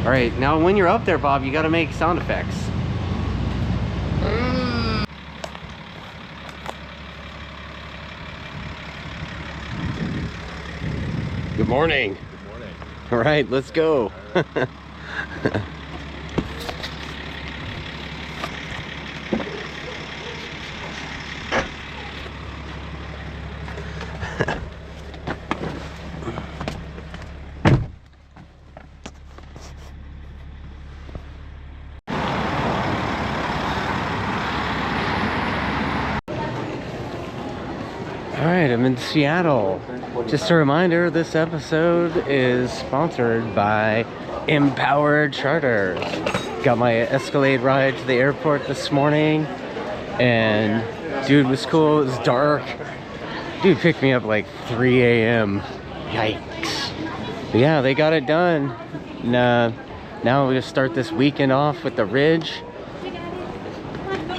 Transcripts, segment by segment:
All right, now when you're up there, Bob, you got to make sound effects. Good morning. Good morning. All right, let's go. All right. I'm in Seattle. Just a reminder, this episode is sponsored by Empowered Charters. Got my Escalade ride to the airport this morning, and dude, it was cool. It was dark. Dude picked me up like 3 a.m. Yikes. But yeah, they got it done. And, now we're gonna start this weekend off with the Ridge.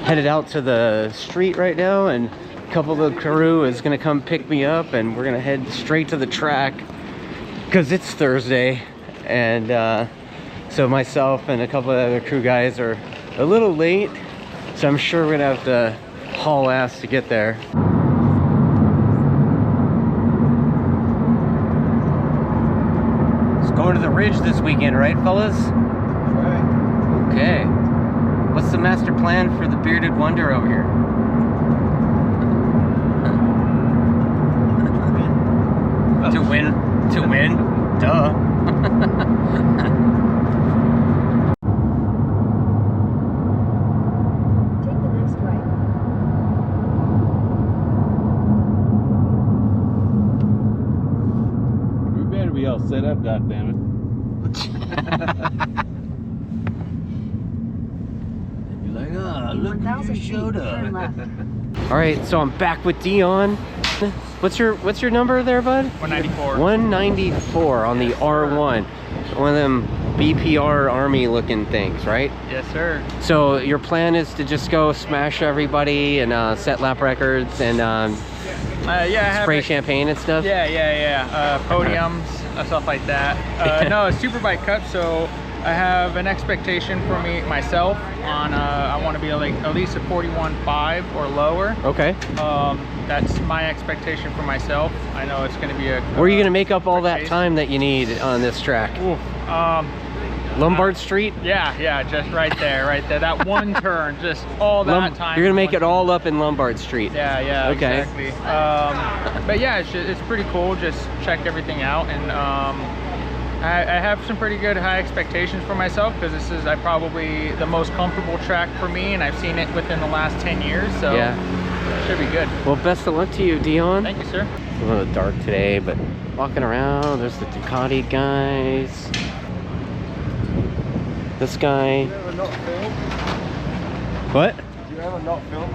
Headed out to the street right now, and a couple of the crew is gonna come pick me up, and we're gonna head straight to the track because it's Thursday. And so myself and a couple of other crew guys are a little late, so I'm sure we're gonna have to haul ass to get there. It's going to the Ridge this weekend, right, fellas? Right. Okay. What's the master plan for the bearded wonder over here? To win. To win. Duh. Take the next right. We better be all set up, goddammit. They'd be like, oh, look who showed up. All right, so I'm back with Dion. What's your number there, bud? 194. 194 on the R1. One of them BPR Army looking things, right? Yes, sir. So your plan is to just go smash everybody and set lap records and Yeah, I have spray champagne and stuff? Yeah. Podiums, stuff like that. No, it's Superbike Cup, so I have an expectation for myself on I want to be like at least a 41.5 or lower. Okay. That's my expectation for myself. I know it's going to be a. Where are you going to make up all that chase. time that you need on this track? Oof, Lombard Street? Yeah, just right there. That one turn, just all that time. You're going to make it all up in Lombard Street? Yeah, okay. Exactly. But yeah, it's pretty cool. Just check everything out, and I have some pretty good high expectations for myself because this is probably the most comfortable track for me, and I've seen it within the last 10 years, so yeah. It should be good. Well, best of luck to you, Dion. Thank you, sir. It's a little dark today, but walking around, there's the Ducati guys. This guy. Did you ever not film? What? Did you ever not film?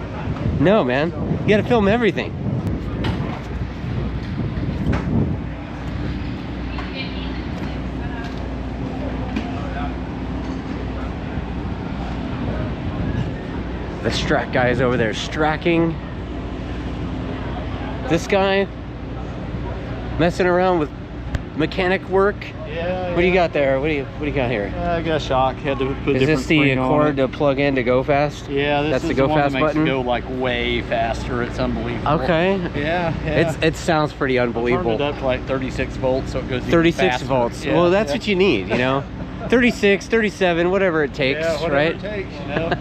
No, man. You gotta film everything. The Strack guy is over there stracking. This guy messing around with mechanic work. Yeah. What do you got there? What do you got here? I got a shock. Had to put Is this the cord to plug in to go fast? Yeah, that's is the go one fast that makes button. it go like way faster. It's unbelievable. Okay. Yeah. It sounds pretty unbelievable. Turned it up to like 36 volts, so it goes even 36 faster. volts. Yeah, Well, that's what you need, you know. 36, 37, whatever it takes, yeah, whatever right? it takes, you know.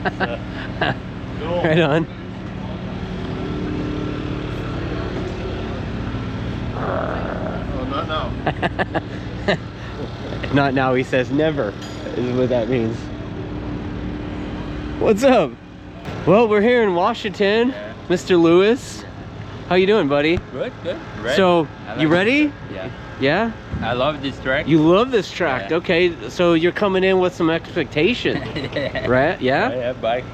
Cool. Right on. Oh, not now. Not now, he says never, is what that means. What's up? Well, we're here in Washington, Yeah. Mr. Lewis. How you doing, buddy? Good. Ready? So, I like you ready? it. Yeah. Yeah? I love this track. You love this track. Yeah. Okay, so you're coming in with some expectation, right? Yeah? Yeah, bike.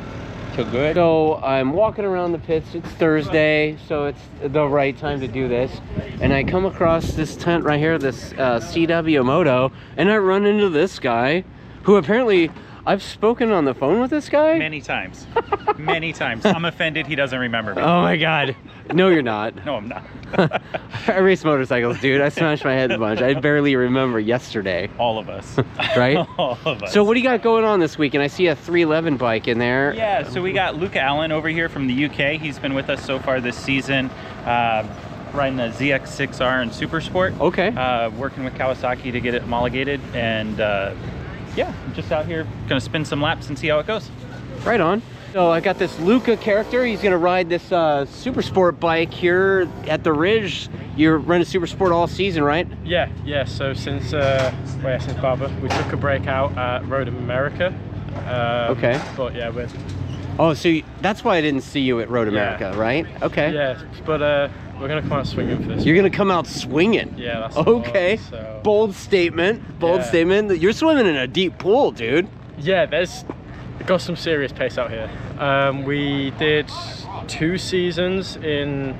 So good. So I'm walking around the pits. It's Thursday, so it's the right time to do this. And I come across this tent right here, this CW Moto, and I run into this guy who apparently I've spoken on the phone with this guy? Many times. Many times. I'm offended he doesn't remember me. Oh my God. No, you're not. No, I'm not. I race motorcycles, dude. I smashed my head a bunch. I barely remember yesterday. All of us. Right? All of us. So what do you got going on this weekend? I see a 311 bike in there. Yeah, so we got Luke Allen over here from the UK. He's been with us so far this season, riding the ZX6R and Super Sport. Okay. Working with Kawasaki to get it homologated, and yeah, I'm just out here gonna spin some laps and see how it goes. Right on. So I got this Luca character. He's gonna ride this Super Sport bike here at the Ridge. You're running Super Sport all season, right? Yeah. So since since Barber, we took a break out at Road America. Okay. But yeah, we're that's why I didn't see you at Road America, right? Okay. yeah, but we're gonna come out swinging for this. You're gonna come out swinging. Yeah, that's okay. the goal, so. Bold statement. Bold Yeah. statement. You're swimming in a deep pool, dude. Yeah, we've got some serious pace out here. We did 2 seasons in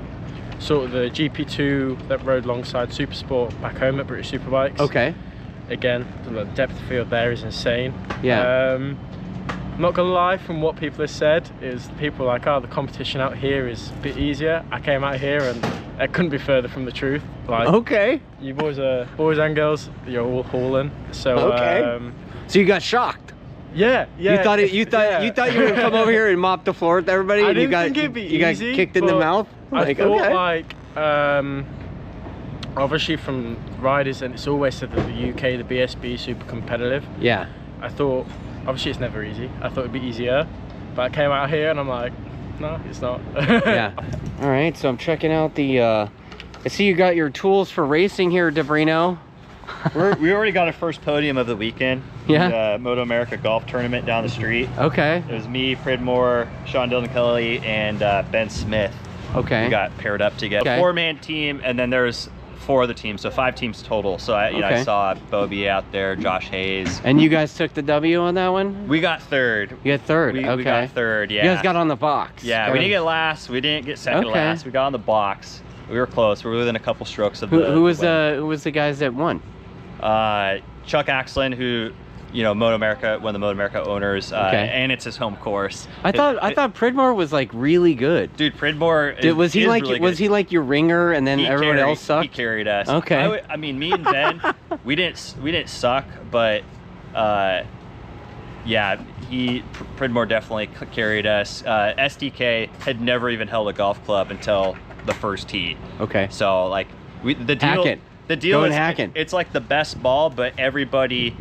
sort of the GP2 that rode alongside Super Sport back home at British Superbikes. Okay. Again, the depth of field there is insane. Yeah. I'm not gonna lie, from what people have said, is people are like, oh, the competition out here is a bit easier. I came out here and it couldn't be further from the truth. Like, Okay. you boys and girls, you're all hauling. So Okay. So you got shocked. yeah. You thought you thought you were gonna come over here and mop the floor with everybody, I and you didn't got think it'd be you got easy, kicked in the but mouth. I thought okay. like obviously from riders, and it's always said that the UK, the BSB is super competitive. Yeah. I thought, obviously it's never easy. I thought it'd be easier, but I came out here and I'm like, no, it's not. Yeah. All right, so I'm checking out the I see you got your tools for racing here, Debrino. We already got our first podium of the weekend. Yeah. The MotoAmerica golf tournament down the street. Okay. It was me, Pridmore, Sean Dillon Kelly, and Ben Smith. Okay. We got paired up together. Okay. 4-man team, and then there's 4 other teams, so 5 teams total. So I Okay. saw Bobby out there, Josh Hayes. And you guys took the W on that one? We got third. You got third. We okay. got third. Yeah. You guys got on the box. Yeah. We didn't get last. We didn't get second to Okay. last. We got on the box. We were close. We were within a couple strokes of Who the was win. who was the guys that won? Chuck Axlin, who, you know, MotoAmerica, one of the MotoAmerica owners, Okay. and it's his home course. I thought Pridmore was like really good. Dude, Pridmore Was he like your ringer and then everyone else sucked? He carried us. Okay. I mean, me and Ben, we didn't suck, but yeah, Pridmore definitely carried us. SDK had never even held a golf club until the first tee. Okay. So like the deal. Hack it. The deal Go is and hack it. It's like the best ball, but everybody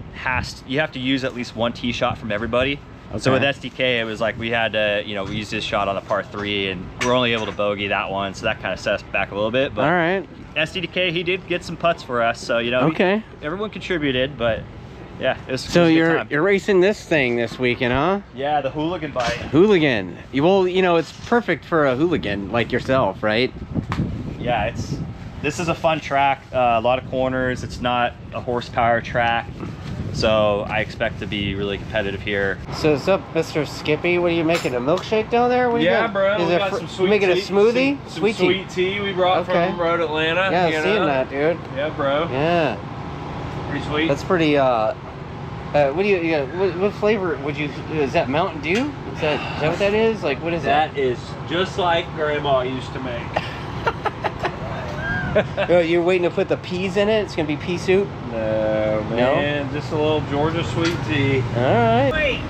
you have to use at least 1 tee shot from everybody. So with Okay. SDK, it was like we had to, you know, we used his shot on a par 3, and we were only able to bogey that one, so that kind of set us back a little bit. But All right. SDK, he did get some putts for us, so you know, Okay. everyone contributed, but yeah, it was. So it was a good time. you're racing this thing this weekend, huh? Yeah, the hooligan bike. Hooligan. Well, you know, it's perfect for a hooligan like yourself, right? Yeah, this is a fun track. A lot of corners. It's not a horsepower track, so I expect to be really competitive here. So what's up, Mr. Skippy? What are you making, a milkshake down there? What do you Yeah, got? bro. Is We it got some sweet making a tea, smoothie? Some Sweet tea. sweet tea we brought Okay. from Road Atlanta. Yeah, you I've seen know? that, dude. Yeah, bro. Yeah, Pretty sweet. that's pretty. What do you got? What flavor would you? Is that Mountain Dew? Is that what that is? Like, what is that? That is just like Grandma used to make. Oh, you're waiting to put the peas in it? It's gonna be pea soup. No, man. Just a little Georgia sweet tea. All right. Wait.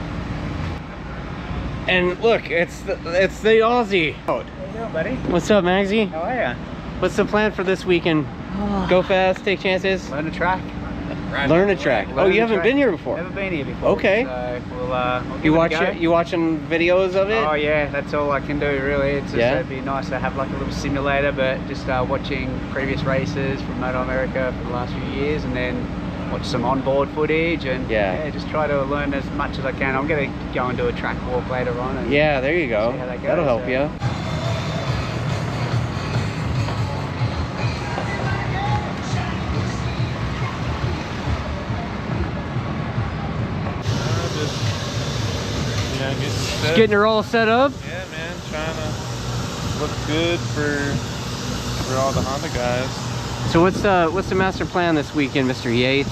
And look, it's the Aussie. How you doing, buddy? What's up, Magsy? How are ya? What's the plan for this weekend? Go fast, take chances, Learn a track. learn a track. Oh, you haven't been here before. Never been here before. Okay. So we'll give You it a watch go. it? You watching videos of it? Oh yeah, that's all I can do really. It's just, Yeah? it'd be nice to have like a little simulator, but just watching previous races from MotoAmerica for the last few years, and then watch some onboard footage, and Yeah. just try to learn as much as I can. I'm gonna go and do a track walk later on. And Yeah, there you go. See how that goes, That'll help so. you. Just getting her all set up. Yeah, man. Trying to look good for all the Honda guys. So what's the master plan this weekend, Mr. Yates?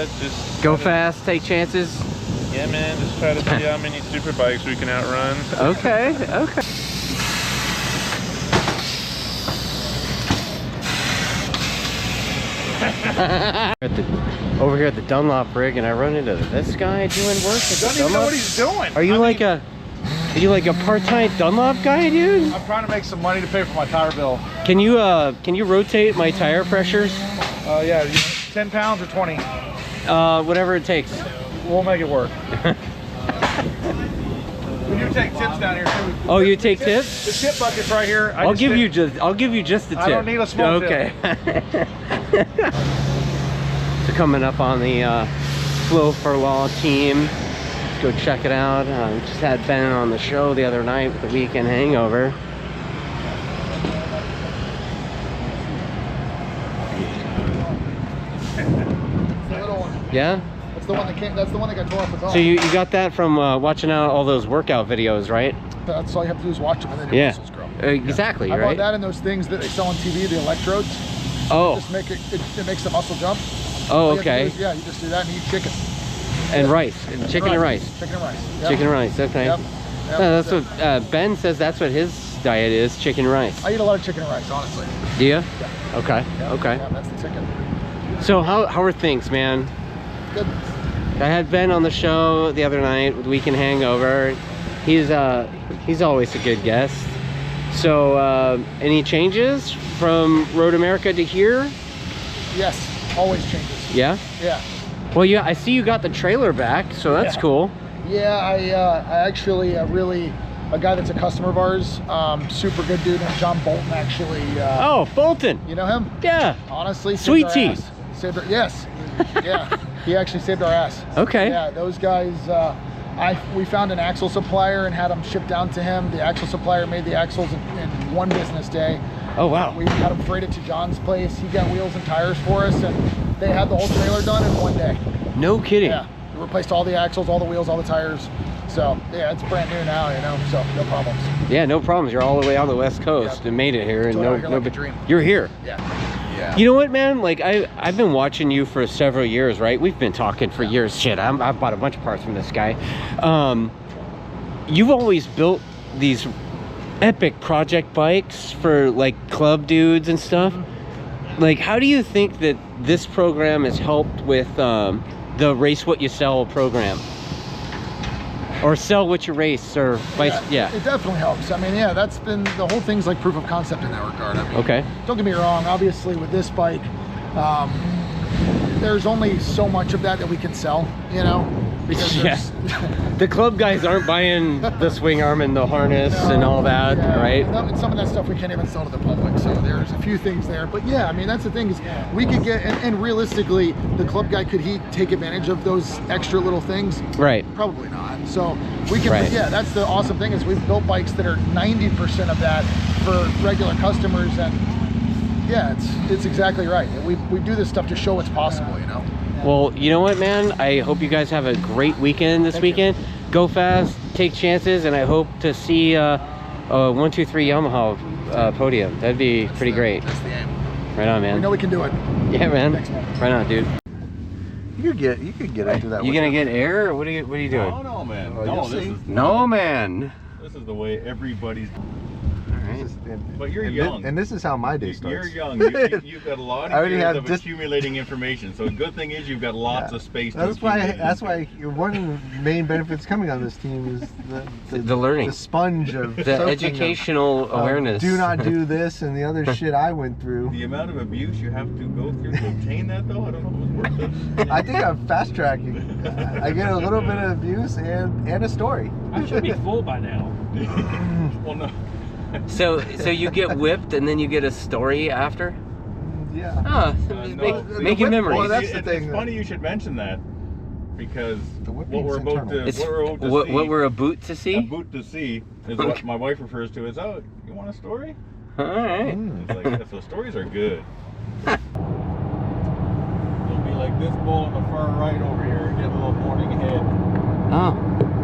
Yeah, just Go fast, take chances. Yeah, man. Just try to see how many Superbikes we can outrun. Okay, okay. Over here at the Dunlop rig, and I run into this guy doing work at the Don't even know Dunlop. what he's doing. Are you are you like a part-time Dunlop guy, dude? I'm trying to make some money to pay for my tire bill. Can you rotate my tire pressures? Yeah, 10 pounds or 20. Whatever it takes. We'll make it work. We do take tips down here too. Oh, you take tips? The tip bucket's right here. I'll give you just a tip. I don't need a small tip. Okay. So coming up on the Flow for Law team. Let's go check it out. Just had Ben on the show the other night with the weekend hangover. The little one. Yeah? That's the one that came. That's the one that got tore off the top. So you got that from watching out all those workout videos, right? That's all you have to do is watch them, and then your muscles grow. Exactly, I right? bought that and those things that they sell on TV, the electrodes. Oh. Just make it makes the muscle jump. Oh, All you have to okay. do is, yeah, you just do that and eat chicken. And rice. And chicken and rice. Chicken and rice. Yep. Chicken and rice, okay. Yep. That's what Ben says, that's what his diet is, chicken and rice. I eat a lot of chicken and rice, honestly. Do you? Yeah. Okay, Yeah, okay. Yeah, that's the chicken. So how are things, man? Good. I had Ben on the show the other night with Weekend Hangover. He's always a good guest. So any changes from Road America to here? Yes, always changes. Yeah? Yeah. Well, yeah, I see you got the trailer back, so that's cool. Yeah, I actually really, a guy that's a customer of ours, super good dude named John Bolton actually. Oh, Bolton. You know him? Yeah. Honestly, Sweet tea. Yes. Yeah. He actually saved our ass. Okay. Yeah, those guys, we found an axle supplier and had them shipped down to him. The axle supplier made the axles in one business day. Oh, wow. We had them freighted to John's place. He got wheels and tires for us, and they had the whole trailer done in one day. No kidding. Yeah. We replaced all the axles, all the wheels, all the tires. So, yeah, it's brand new now, you know, so no problems. Yeah, no problems. You're all the way on the West Coast and made it here. And Like a dream. You're here. Yeah. Yeah. You know what, man? Like I've been watching you for several years, right? We've been talking for years. Shit, I've bought a bunch of parts from this guy. You've always built these epic project bikes for like club dudes and stuff. Like, how do you think that this program has helped with the Race What You Sell program? Or sell what you race, or vice, yeah. It definitely helps. I mean, yeah, that's been, the whole thing's like proof of concept in that regard. I mean, okay. Don't get me wrong, obviously with this bike, there's only so much of that we can sell, you know? Because the club guys aren't buying the swing arm and the harness and all that, right? Some of that stuff we can't even sell to the public, so there's a few things there. But yeah, I mean, that's the thing is we could get, and realistically, the club guy, could he take advantage of those extra little things? Right. Probably not. So we can, yeah, that's the awesome thing is we've built bikes that are 90% of that for regular customers, and yeah, it's exactly right. We do this stuff to show what's possible, you know? Well, you know what, man? I hope you guys have a great weekend this weekend. Go fast, take chances, and I hope to see a 123 Yamaha podium. That'd be pretty great. That's the aim. Right on, man. We know we can do it. Yeah, man. Thanks, man. Right on, dude. You could get into that. You gonna get air, or what are you doing? Oh no, man. No, No, man. This is the way everybody's. And, but you're young. And this is how my day starts. You're young. You've got a lot I of already years have of accumulating information. So the good thing is you've got lots of space. That's why one of the main benefits coming on this team is the learning, the sponge of the educational awareness. Do not do this and the other shit I went through. The amount of abuse you have to go through to obtain that, though, I don't know if it was worth it. I think I'm fast tracking. I get a little bit of abuse and a story. I should be full by now. Well, no. So you get whipped and then you get a story after? Yeah. Making memories. Well, that's the thing. It's funny you should mention that, because what we're about to see, what we're about to see? A boot to see is what my wife refers to as, oh, you want a story? All right. It's like, yeah, so stories are good. It'll be like this bull on the far right over here, get a little morning head. Oh.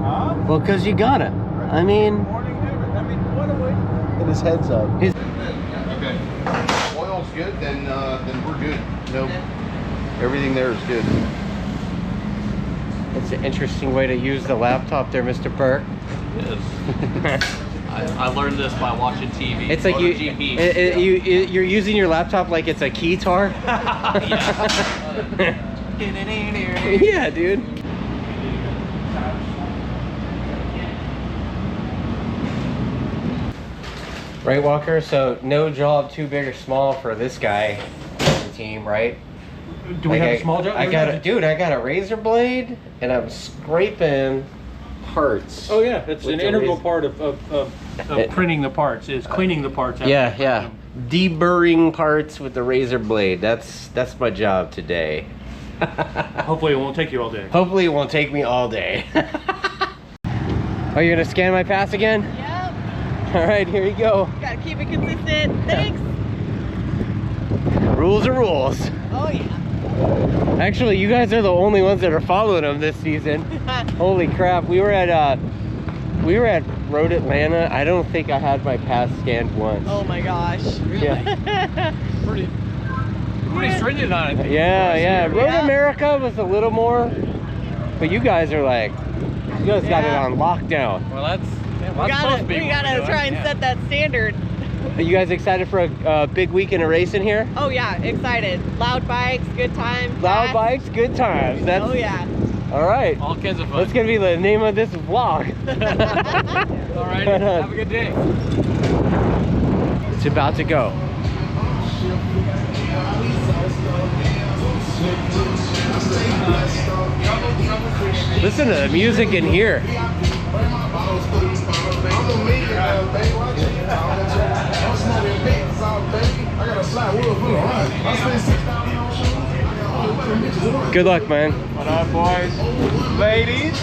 Huh? Well, because you got it. I mean. Morning head. I mean, what a way. And his head's up. Okay. Oil's good, then we're good. Nope. Everything there is good. It's an interesting way to use the laptop there, Mr. Burke. I learned this by watching TV. It's like you're using your laptop like it's a keytar. Yeah, dude. Right, Walker? So no job too big or small for this guy on the team, right? Do we have a small job? I got a razor blade and I'm scraping parts. Oh yeah, it's an integral part of printing the parts, is cleaning the parts. Yeah. Deburring parts with the razor blade. That's my job today. Hopefully it won't take you all day. Hopefully it won't take me all day. Oh, you're gonna scan my pass again? Yep. All right, here you go. Gotta keep it consistent. Thanks. Rules are rules. Oh yeah. Actually, you guys are the only ones that are following them this season. Holy crap! We were at Road Atlanta. I don't think I had my pass scanned once. Oh my gosh. Really? Yeah. Pretty stringent on it. Yeah. Road America was a little more, but you guys are like, you guys got it on lockdown. Well, we gotta try and set that standard. Are you guys excited for a big weekend of racing here? Oh yeah, excited. Loud bikes, good times. Loud bikes, good times. That's, oh yeah. All right. All kinds of fun. That's gonna be the name of this vlog. All right. Have a good day. It's about to go. Listen to the music in here. Good luck, man. What up, boys? Ladies?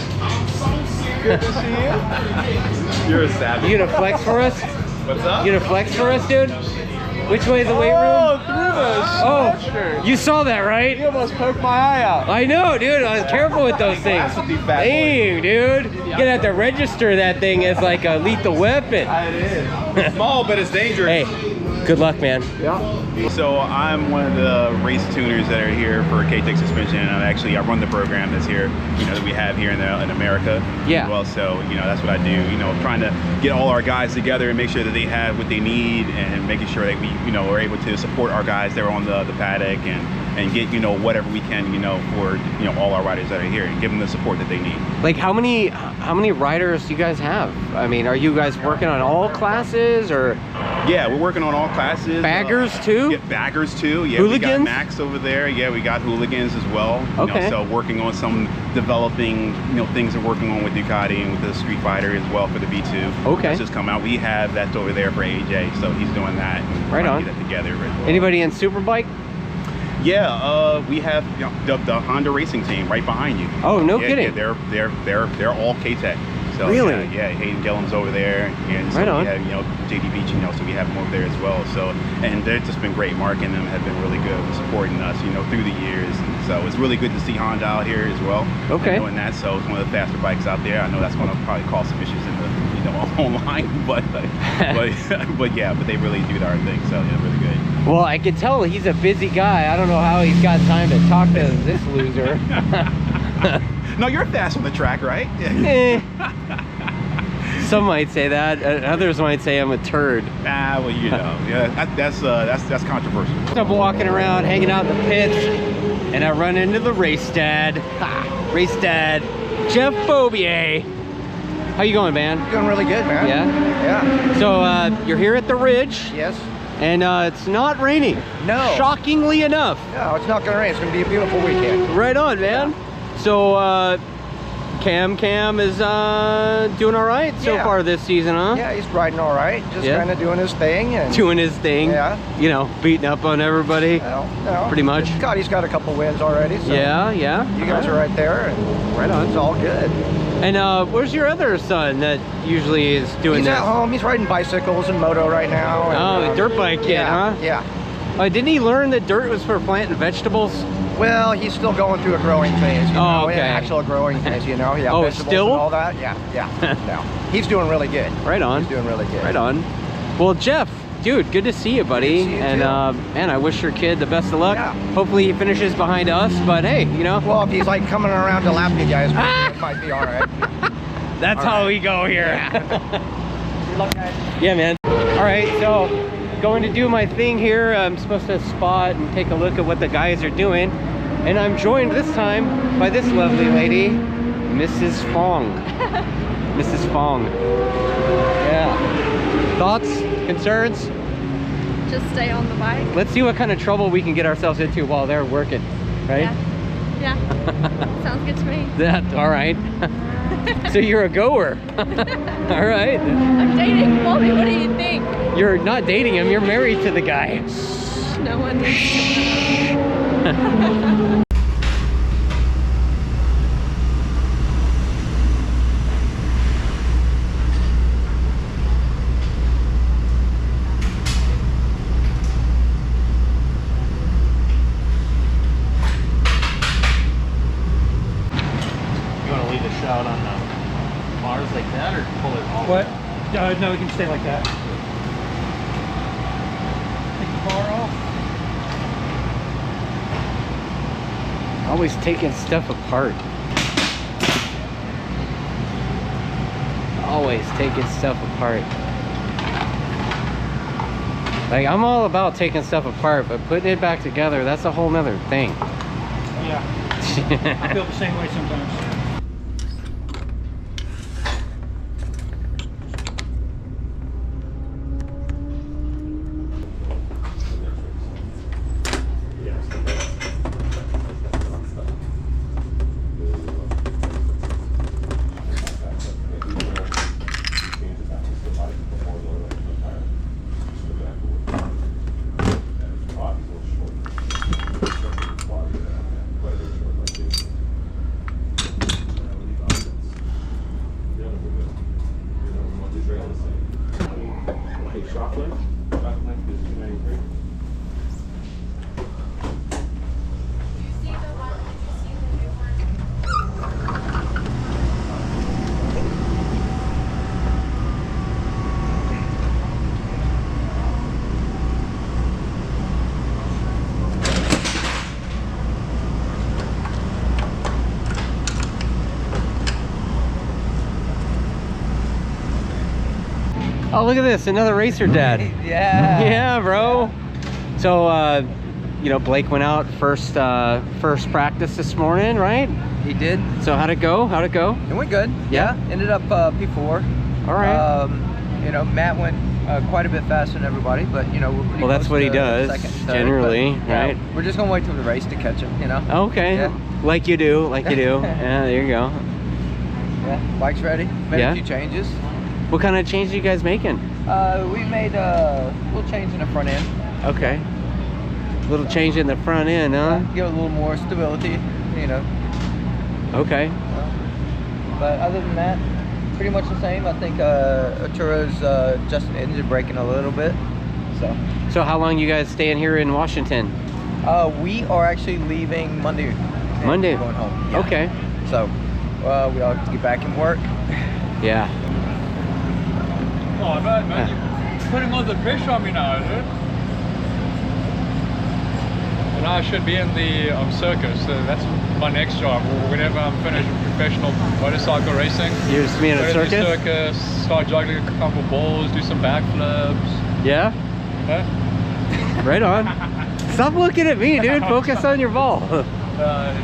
Good to see you. You're a savage. You gonna flex for us? What's up? You gonna flex for us, dude? Which way is the weight room? Oh, through the sweatshirt. You saw that, right? You almost poked my eye out. I know, dude. I was careful with those things. Dang, dude. You're gonna have to register that thing as like a lethal weapon. It is. It's small, but it's dangerous. Hey, good luck, man. Yeah. So I'm one of the race tuners that are here for K-Tech Suspension, and I run the program that's here, that we have here in America. Yeah. Well, so that's what I do. Trying to get all our guys together and make sure that they have what they need, and making sure that we are able to support our guys that are on the paddock and get whatever we can for all our riders that are here, and give them the support that they need. Like how many riders do you guys have? I mean, are you guys working on all classes or? Yeah, we're working on all classes. Baggers too? Yeah, baggers too. Yeah, hooligans? We got Max over there. Yeah, we got hooligans as well. Okay. So working on some developing, things we're working on with Ducati and with the Street Fighter as well for the B2. Okay. That's just come out. We have that over there for AJ, so he's doing that. Right on. Get that together. Anybody in Superbike? Yeah, we have the Honda racing team right behind you. Oh, no kidding. Yeah, they're all K-Tech. So, really? Yeah, Hayden Gillen's over there, and so right on. We have JD Beach, so we have them over there as well. So, and they've just been great. Mark and them have been really good with supporting us, through the years. And so it's really good to see Honda out here as well. Okay. Doing that, so it's one of the faster bikes out there. I know that's going to probably cause some issues in the online, but yeah, but they really do their thing. So yeah, really good. Well, I can tell he's a busy guy. I don't know how he's got time to talk to this loser. No, you're fast on the track, right? Some might say that. Others might say I'm a turd. Nah, well, yeah, that's controversial. So I'm walking around, hanging out in the pits, and I run into the race dad. Race dad, Jeff Bobier. How you going, man? Doing really good, man. Yeah? Yeah. So you're here at the Ridge. Yes. And it's not raining. No. Shockingly enough. No, it's not gonna rain. It's gonna be a beautiful weekend. Right on, man. Yeah. So Cam is doing all right so far this season, huh? Yeah, he's riding all right. Just kind of doing his thing. And doing his thing. Yeah. Beating up on everybody. No. Pretty much. He's got a couple wins already. So yeah. You guys are right there. And right on. It's all good. And where's your other son that usually is doing He's this? at home. He's riding bicycles and moto right now. And, dirt bike kid, huh? Yeah. Didn't he learn that dirt was for planting vegetables? Well, he's still going through a growing phase. Okay. Actual growing phase, Yeah, vegetables still? and all that. Yeah. No. He's doing really good. Right on. He's doing really good. Right on. Well, Jeff, dude, good to see you, buddy. And man, I wish your kid the best of luck. Yeah. Hopefully he finishes behind us, but hey, you know. Well, if he's like coming around to lap you guys, it might be all right. That's all how right. we go here. Yeah. Good luck, guys. Yeah, man. All right, so going to do my thing here. I'm supposed to spot and take a look at what the guys are doing. And I'm joined this time by this lovely lady, Mrs. Fong. Mrs. Fong. Yeah. Thoughts, concerns? Just stay on the bike. Let's see what kind of trouble we can get ourselves into while they're working, right? Yeah. Sounds good to me. That, all right. So you're a goer. All right. I'm dating Bobby. What do you think? You're not dating him, you're married to the guy. No one needs to know. Out on bars like that, or pull it all? What? No, we can stay like that. Take the bar off. Always taking stuff apart. Always taking stuff apart. Like, I'm all about taking stuff apart, but putting it back together, that's a whole nother thing. Yeah. I feel the same way sometimes. Oh, look at this, another racer dad. Yeah. Yeah, bro. So, you know, Blake went out first practice this morning, right? He did. So how'd it go? How'd it go? It went good. Yeah? Ended up P4. All right. You know, Matt went quite a bit faster than everybody, but you know, we're pretty Well, that's close what he to does, second, third, generally, but, yeah, right? We're just gonna wait till the race to catch him, you know? Okay. Yeah. Like you do, like you do. Yeah, there you go. Yeah, bike's ready. Made Yeah? a few changes. What kind of change are you guys making? We made a little change in the front end. Okay. Little change in the front end, huh? Give it a little more stability, you know. Okay. But other than that, pretty much the same. I think Arturo's adjusting the engine braking a little bit. So how long you guys staying here in Washington? We are actually leaving Monday. Monday? We're going home. Yeah. Okay. So we all have to get back and work. Yeah. Oh, man, you're putting all the pressure on me now, is it? Well, now I should be in the circus, so that's my next job. Whenever I'm finished with professional motorcycle racing, You're just being a circus? Circus, start juggling a couple balls, do some backflips. Yeah? Huh? Right on. Stop looking at me, dude. Focus on your ball.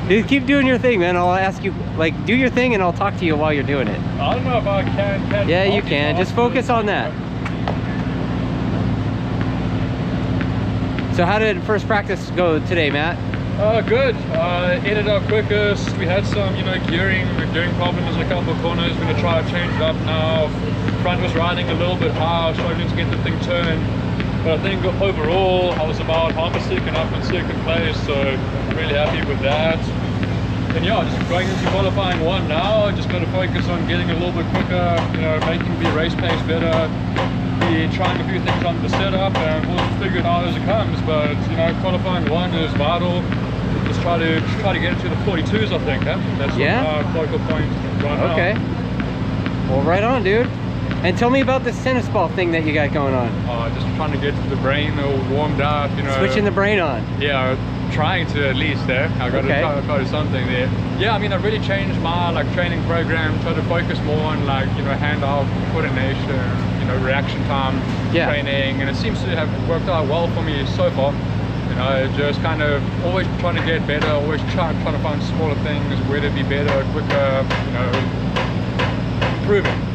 Dude, keep doing your thing, man. I'll ask you, like, do your thing and I'll talk to you while you're doing it. I don't know if I can Yeah, you can. Just focus on that. So how did first practice go today, Matt? Good. Ended up quickest. We had some, you know, gearing problems in a couple of corners. We're going to try to change it up now. Front was riding a little bit high, struggling to get the thing turned. But I think overall, I was about half a second up in second place, so I'm really happy with that. And yeah, just going into qualifying one now, just got to focus on getting a little bit quicker, you know, making the race pace better, trying a few things on the setup, and we'll figure it out as it comes. But you know, qualifying one is vital. Just try to get into the 42s, I think. Huh? That's yeah. our focal point right now. Okay. Well, right on, dude. And tell me about this tennis ball thing that you got going on. Just trying to get the brain all warmed up, you know. Switching the brain on. Yeah, trying to at least there. I got to try to do something there. Yeah, I mean, I've really changed my like training program, try to focus more on like, you know, hand-off coordination, you know, reaction time training, and it seems to have worked out well for me so far. You know, just kind of always trying to get better, always trying to find smaller things, where to be better, quicker, you know, improving.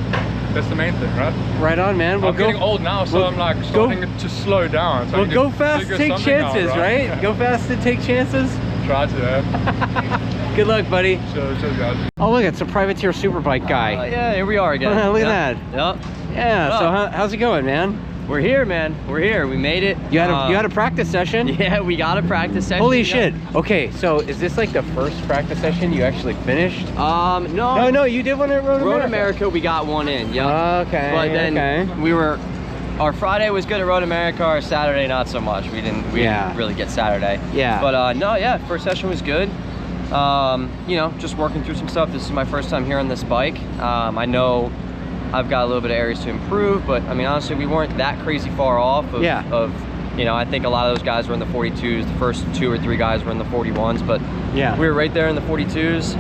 That's the main thing, right? Right on, man. I'm getting old now, so I'm like starting to slow down. So well, go fast, take chances, right? Go fast and take chances. Try to. Good luck, buddy. Sure, guys. Oh, look, it's a privateer Superbike guy. Yeah, here we are again. Look at that. Yep. Yeah. Well, so how's it going, man? We're here, man. We're here. We made it. You had a practice session? Yeah, we got a practice session. Holy shit. Okay, so is this like the first practice session you actually finished? No, you did one at Road America. We got one in. Yeah. Okay. But then our Friday was good at Road America. Our Saturday not so much. We didn't really get Saturday. Yeah. But first session was good. You know, just working through some stuff. This is my first time here on this bike. I know I've got a little bit of areas to improve, but I mean, honestly, we weren't that crazy far off of, you know, I think a lot of those guys were in the 42s. The first 2 or 3 guys were in the 41s, but we were right there in the 42s.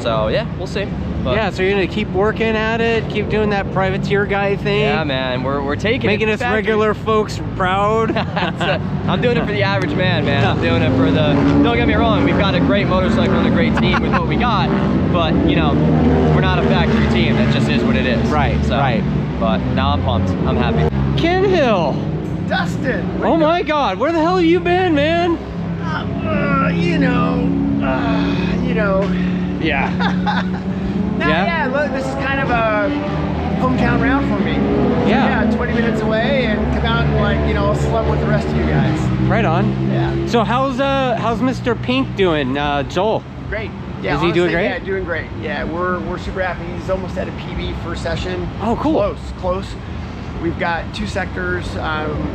So yeah, we'll see. But yeah, so you're gonna keep working at it, keep doing that privateer guy thing. Yeah, man, we're taking making us regular folks proud. I'm doing it for the average man, I'm doing it for the. Don't get me wrong, we've got a great motorcycle and a great team with what we got, but you know, we're not a factory team. That just is what it is. Right. So, But now I'm pumped. I'm happy. Ken Hill. Dustin. Oh my God, where the hell have you been, man? You know. Yeah. Yeah, look, this is kind of a hometown round for me. Yeah, 20 minutes away and come out and like, you know, slum with the rest of you guys. Right on. Yeah. So how's Mr. Pink doing, Joel? Great. Yeah, is he doing great? Yeah, doing great. Yeah, we're super happy. He's almost at a PB first session. Oh, cool. Close. We've got 2 sectors.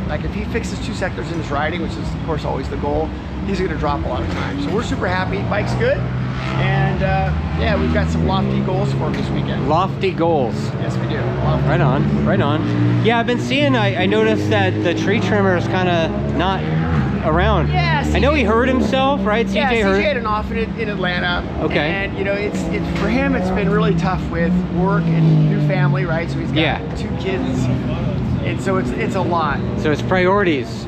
Like if he fixes 2 sectors in his riding, which is of course always the goal, he's going to drop a lot of time. So we're super happy. Bike's good. And yeah, we've got some lofty goals for him this weekend. Lofty goals. Yes, we do. Right on. Yeah, I've been seeing, I noticed that the tree trimmer is kind of not around. Yeah, I know he hurt himself, right? Yeah, CJ hurt. CJ had an off in Atlanta. Okay. And you know, it's for him, it's been really tough with work and new family, right? So he's got 2 kids, and so it's a lot. So his priorities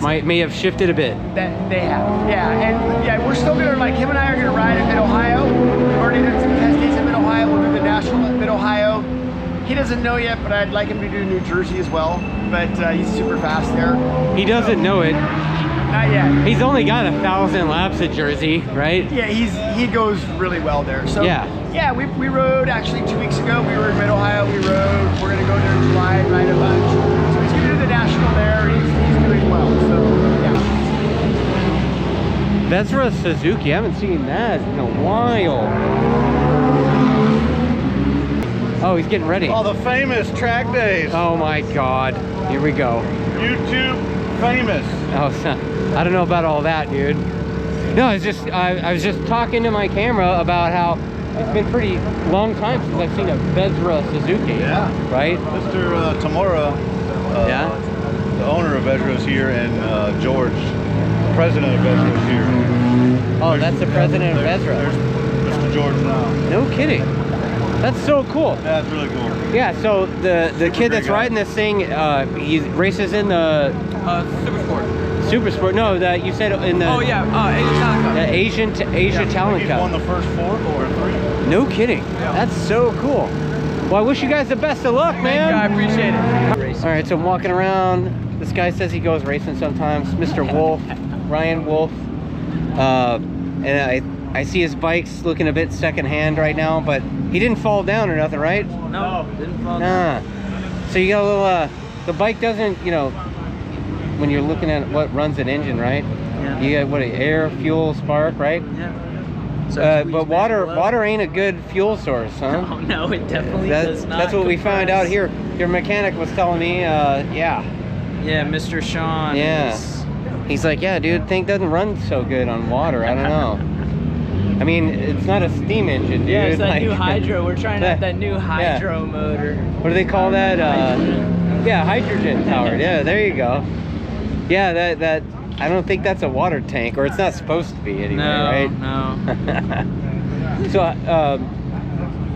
may have shifted a bit. That they have, and we're still gonna, like, him and I are gonna ride in Mid-Ohio. We've already done some test days in Mid-Ohio. We'll do the national at Mid-Ohio. He doesn't know yet, but I'd like him to do New Jersey as well. But he's super fast there. He doesn't know it. Not yet. He's only got 1,000 laps at Jersey, right? Yeah, he goes really well there. So yeah, we rode actually 2 weeks ago. We were in Mid-Ohio. We rode. We're gonna go there in July and ride a bunch. So he's gonna do the national there. He's doing well. So yeah. Vezra Suzuki. I haven't seen that in a while. Oh, he's getting ready. Oh, the famous TrackDaz. Oh my God. Here we go. YouTube famous. Oh, I don't know about all that, dude. No, I was just talking to my camera about how it's been pretty long time since I've seen a Vezra Suzuki. Yeah. Right? Mr. Tamura, the owner of Vezra is here, and George, the president of Vezra is here. Oh, that's the president of Vezra. There's Mr. George now. No kidding. That's so cool. Yeah, it's really cool. Yeah, so the kid that's riding this thing, he races in the Super Sport. No, that you said in the. Oh yeah, Asian Talent Cup. The Asia Talent Cup. He won the first 4 or 3. No kidding. Yeah. That's so cool. Well, I wish you guys the best of luck, man. I appreciate it. All right, so I'm walking around. This guy says he goes racing sometimes. Mr. Wolf, Ryan Wolf, and I see his bike's looking a bit secondhand right now, but he didn't fall down or nothing, right? No, didn't fall down. So you got a little, the bike doesn't, you know, when you're looking at what runs an engine, right? Yeah. You got what, air, fuel, spark, right? Yeah. So but water ain't a good fuel source, huh? Oh, no, it definitely does not. That's what we found out here. Your mechanic was telling me, yeah. Yeah, Mr. Sean. Yeah. He's like, yeah, dude, thing doesn't run so good on water. I don't know. I mean, it's not a steam engine, dude. Yeah, it's that like, new hydro. We're trying out that new hydro motor. What do they call that? Yeah, hydrogen powered. Yeah, there you go. Yeah, that I don't think that's a water tank, or it's not supposed to be anyway, right? No.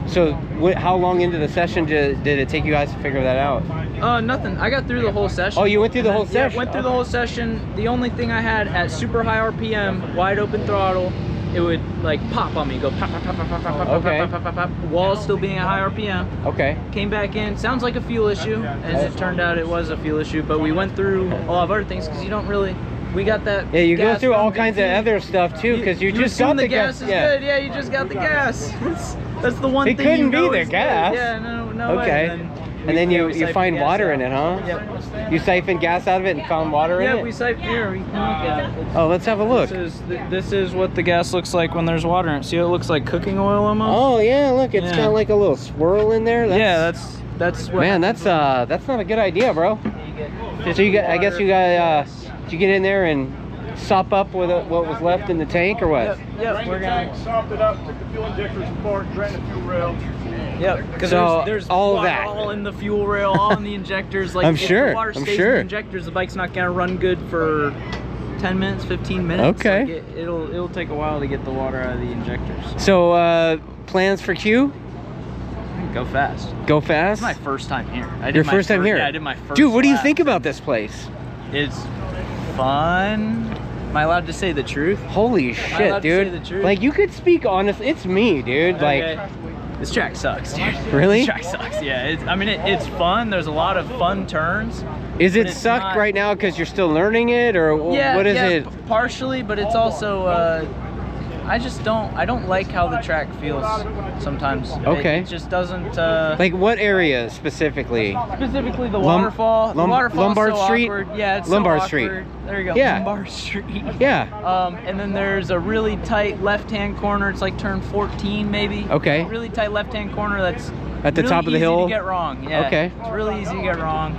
So how long into the session did it take you guys to figure that out? Nothing. I got through the whole session. Oh, you went through the whole session? Yeah, went through the whole session. The only thing I had at super high RPM, wide open throttle, it would like pop on me, go pop, pop, pop, pop, pop, pop, okay. pop, pop, pop, pop, pop. Walls still being at high RPM. Okay. Came back in. Sounds like a fuel issue. As it turned out, it was a fuel issue. But we went through a lot of other things because you don't really. We got that. Yeah, you go through all kinds of other stuff too, because you just got the gas. Is good. Yeah, you just got the gas. That's the one thing. It couldn't be the gas. Good. Yeah, no okay. way. And then you find water in it, huh? Yep. You siphon gas out of it and found water in it? Yeah, we siphon here. We can look at it. Oh, let's have a look. This is what the gas looks like when there's water in it. See, it looks like cooking oil almost. Oh yeah, look, it's got like a little swirl in there. That's what. Man, that's not a good idea, bro. So you got, I guess you got, did you get in there and sop up with what was left in the tank or what? Yep. We're gonna sopped it up, took the fuel injectors apart, drained the fuel rail. Yep, because so there's all water that all in the fuel rail, all in the injectors. Like I'm if sure. the water stays in the injectors, the bike's not gonna run good for 10 minutes, 15 minutes. Okay. Like it'll take a while to get the water out of the injectors. So plans for Q? Go fast. Go fast? It's my first time here. Your first time here? Yeah, I did my first. Dude, what do you lap. think about this place? It's fun. Am I allowed to say the truth? Holy shit, dude. Say the truth? Like, you could speak honestly. It's me, dude. Okay. Like, this track sucks, dude. Really? This track sucks, yeah. It's fun. There's a lot of fun turns. Is it sucked right now because you're still learning it, or what is it? Partially, but it's also I don't like how the track feels sometimes. Okay. It just doesn't like what area specifically? Specifically the waterfall. The waterfall Lombard so Street? Awkward. Yeah, it's Lombard so Street. awkward. There you go. Yeah. Lombard Street. Yeah. And then there's a really tight left-hand corner. It's like turn 14 maybe. Okay. A really tight left-hand corner that's at the really top of the hill. Easy to get wrong. Yeah. Okay. It's really easy to get wrong.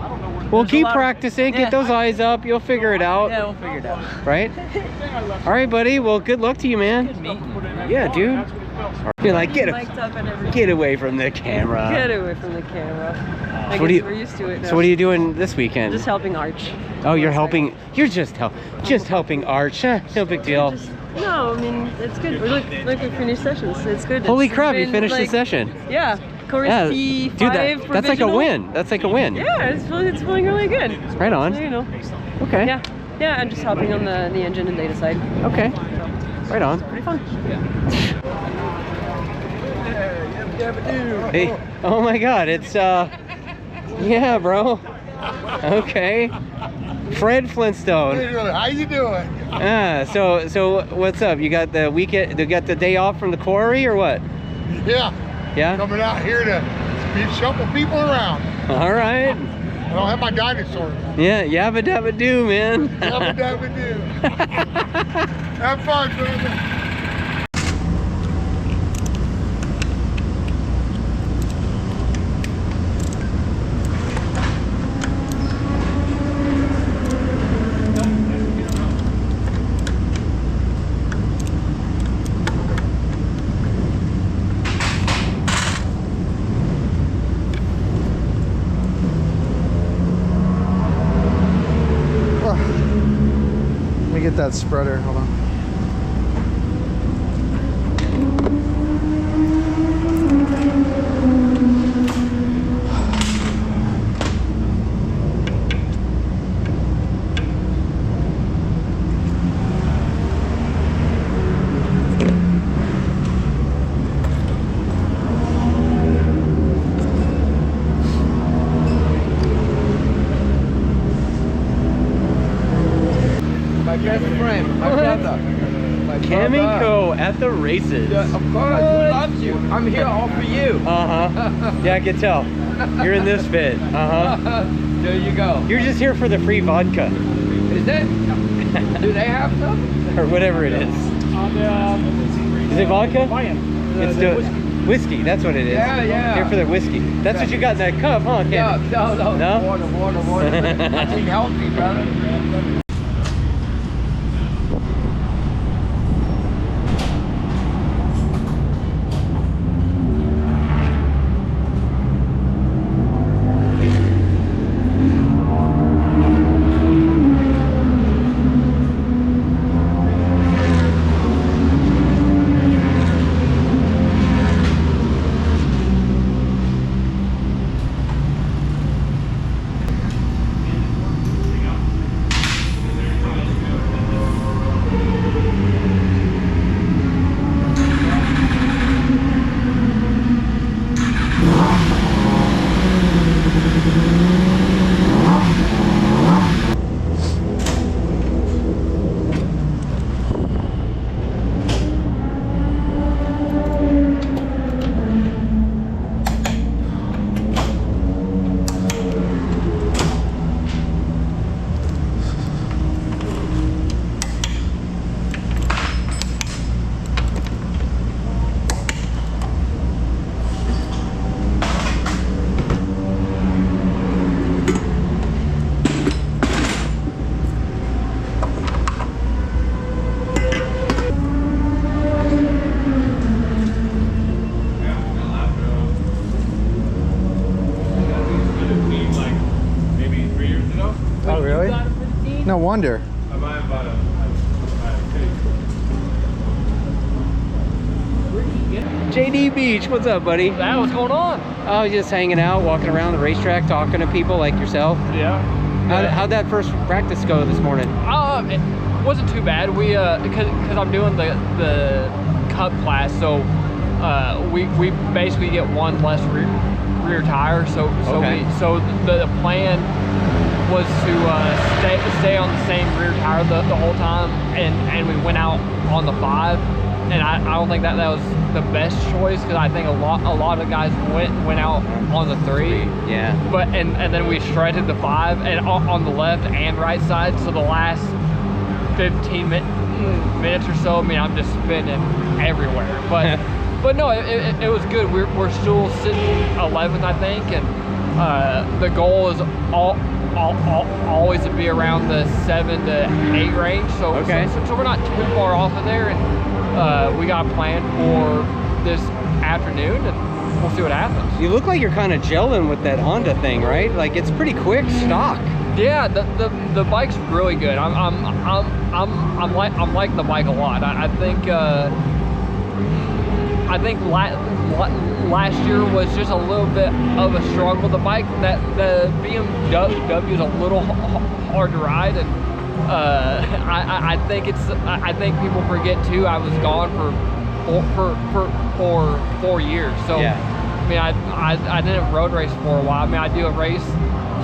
Well, There's keep practicing. Get those eyes up. You'll figure it out. Yeah, we'll figure it out. Right? All right, buddy. Well, good luck to you, man. Good meeting you. Yeah, dude. You're like, get away from the camera. Get away from the camera. I So guess we're used to it now. So what are you doing this weekend? Just helping Arch. Oh, you're helping. You're just helping Arch. No big deal. No, I mean it's good. Look, we finished sessions. It's good. Holy It's crap! You been, finished the like, session. Yeah. Course P5 dude, that's like a provisional. win. That's like a win. Yeah, it's feeling really good. Right on. So, you know. Okay. Yeah. I'm just helping on the engine and data side. Okay. Right on. Pretty fun. Hey. Oh my God! It's yeah, bro. Okay. Fred Flintstone. How you doing? So what's up? You got the weekend? You got the day off from the quarry or what? Yeah. Yeah. Coming out here to shuffle people around. All right. I don't have my dinosaur. Yeah, yabba dabba do, man. Yabba dabba do. Have fun, brother. Let me get that spreader. Hold on. My best friend, my brother. My Kamiko at the races. Yeah, of course, who loves you? I'm here all for you. Yeah, I can tell. You're in this vid. There you go. You're just here for the free vodka. Is it? Do they have some? Or whatever it is. Is it vodka? It's the whiskey. That's what it is. Yeah. Here for the whiskey. That's what you got in that cup, huh, Ken? No. No? Water. Eating healthy, brother. No wonder. JD Beach, what's up, buddy? Hey, what's going on? Oh, just hanging out, walking around the racetrack, talking to people like yourself. Yeah. How'd that first practice go this morning? It wasn't too bad. We because I'm doing the Cup class, so we basically get one less rear tire. So the plan was to stay on the same rear tire the whole time, and we went out on the 5, and I don't think that was the best choice, because I think a lot of guys went out on the 3. Yeah. But and then we shredded the 5 and on the left and right side. So the last 15 minutes or so, I mean, I'm just spinning everywhere. But but no, it was good. We're still sitting 11th, I think, and the goal is always to be around the 7 to 8 range. So we're not too far off of there, and we got a plan for this afternoon, and we'll see what happens. You look like you're kind of gelling with that Honda thing, right? Like, it's pretty quick stock. Yeah, the bike's really good. I'm liking the bike a lot. I think last year was just a little bit of a struggle. The bike, the BMW is a little hard to ride, and I think people forget too. I was gone for 4 years, so yeah. I mean, I didn't road race for a while. I mean, I do a race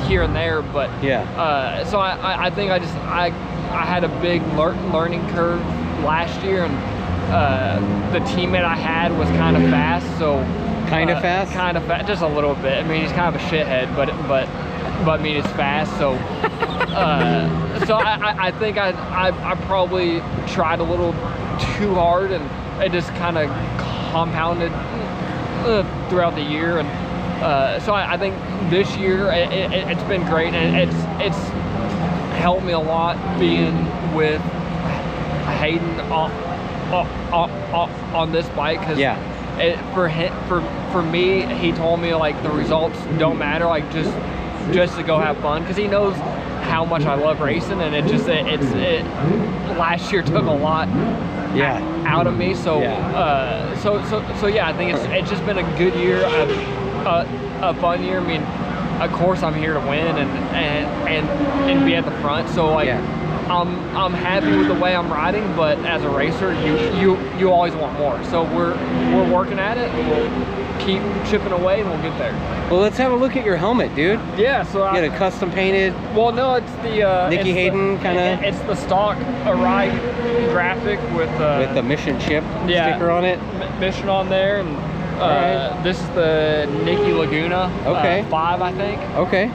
here and there, but yeah. So I think I had a big learning curve last year, and the teammate I had was kind of fast, so kind of fast, just a little bit. I mean, he's kind of a shithead, but I mean, it's fast, so so I think I probably tried a little too hard, and it just kind of compounded throughout the year, and so I think this year it's been great, and it's helped me a lot being with Hayden on this bike, because for me, he told me, like, the results don't matter, like just to go have fun, because he knows how much I love racing, and it last year took a lot out of me, so so yeah, I think it's just been a good year, a fun year. I mean, of course I'm here to win and be at the front, so like I'm happy with the way I'm riding, but as a racer, you always want more. So we're working at it, and we'll keep chipping away, and we'll get there. Well, let's have a look at your helmet, dude. Yeah, so you got a custom painted. Well, no, it's the Nicky Hayden kind of. It's the stock Arai graphic with the mission chip sticker on it. Mission on there, and this is the Nicky Laguna 5, I think. Okay.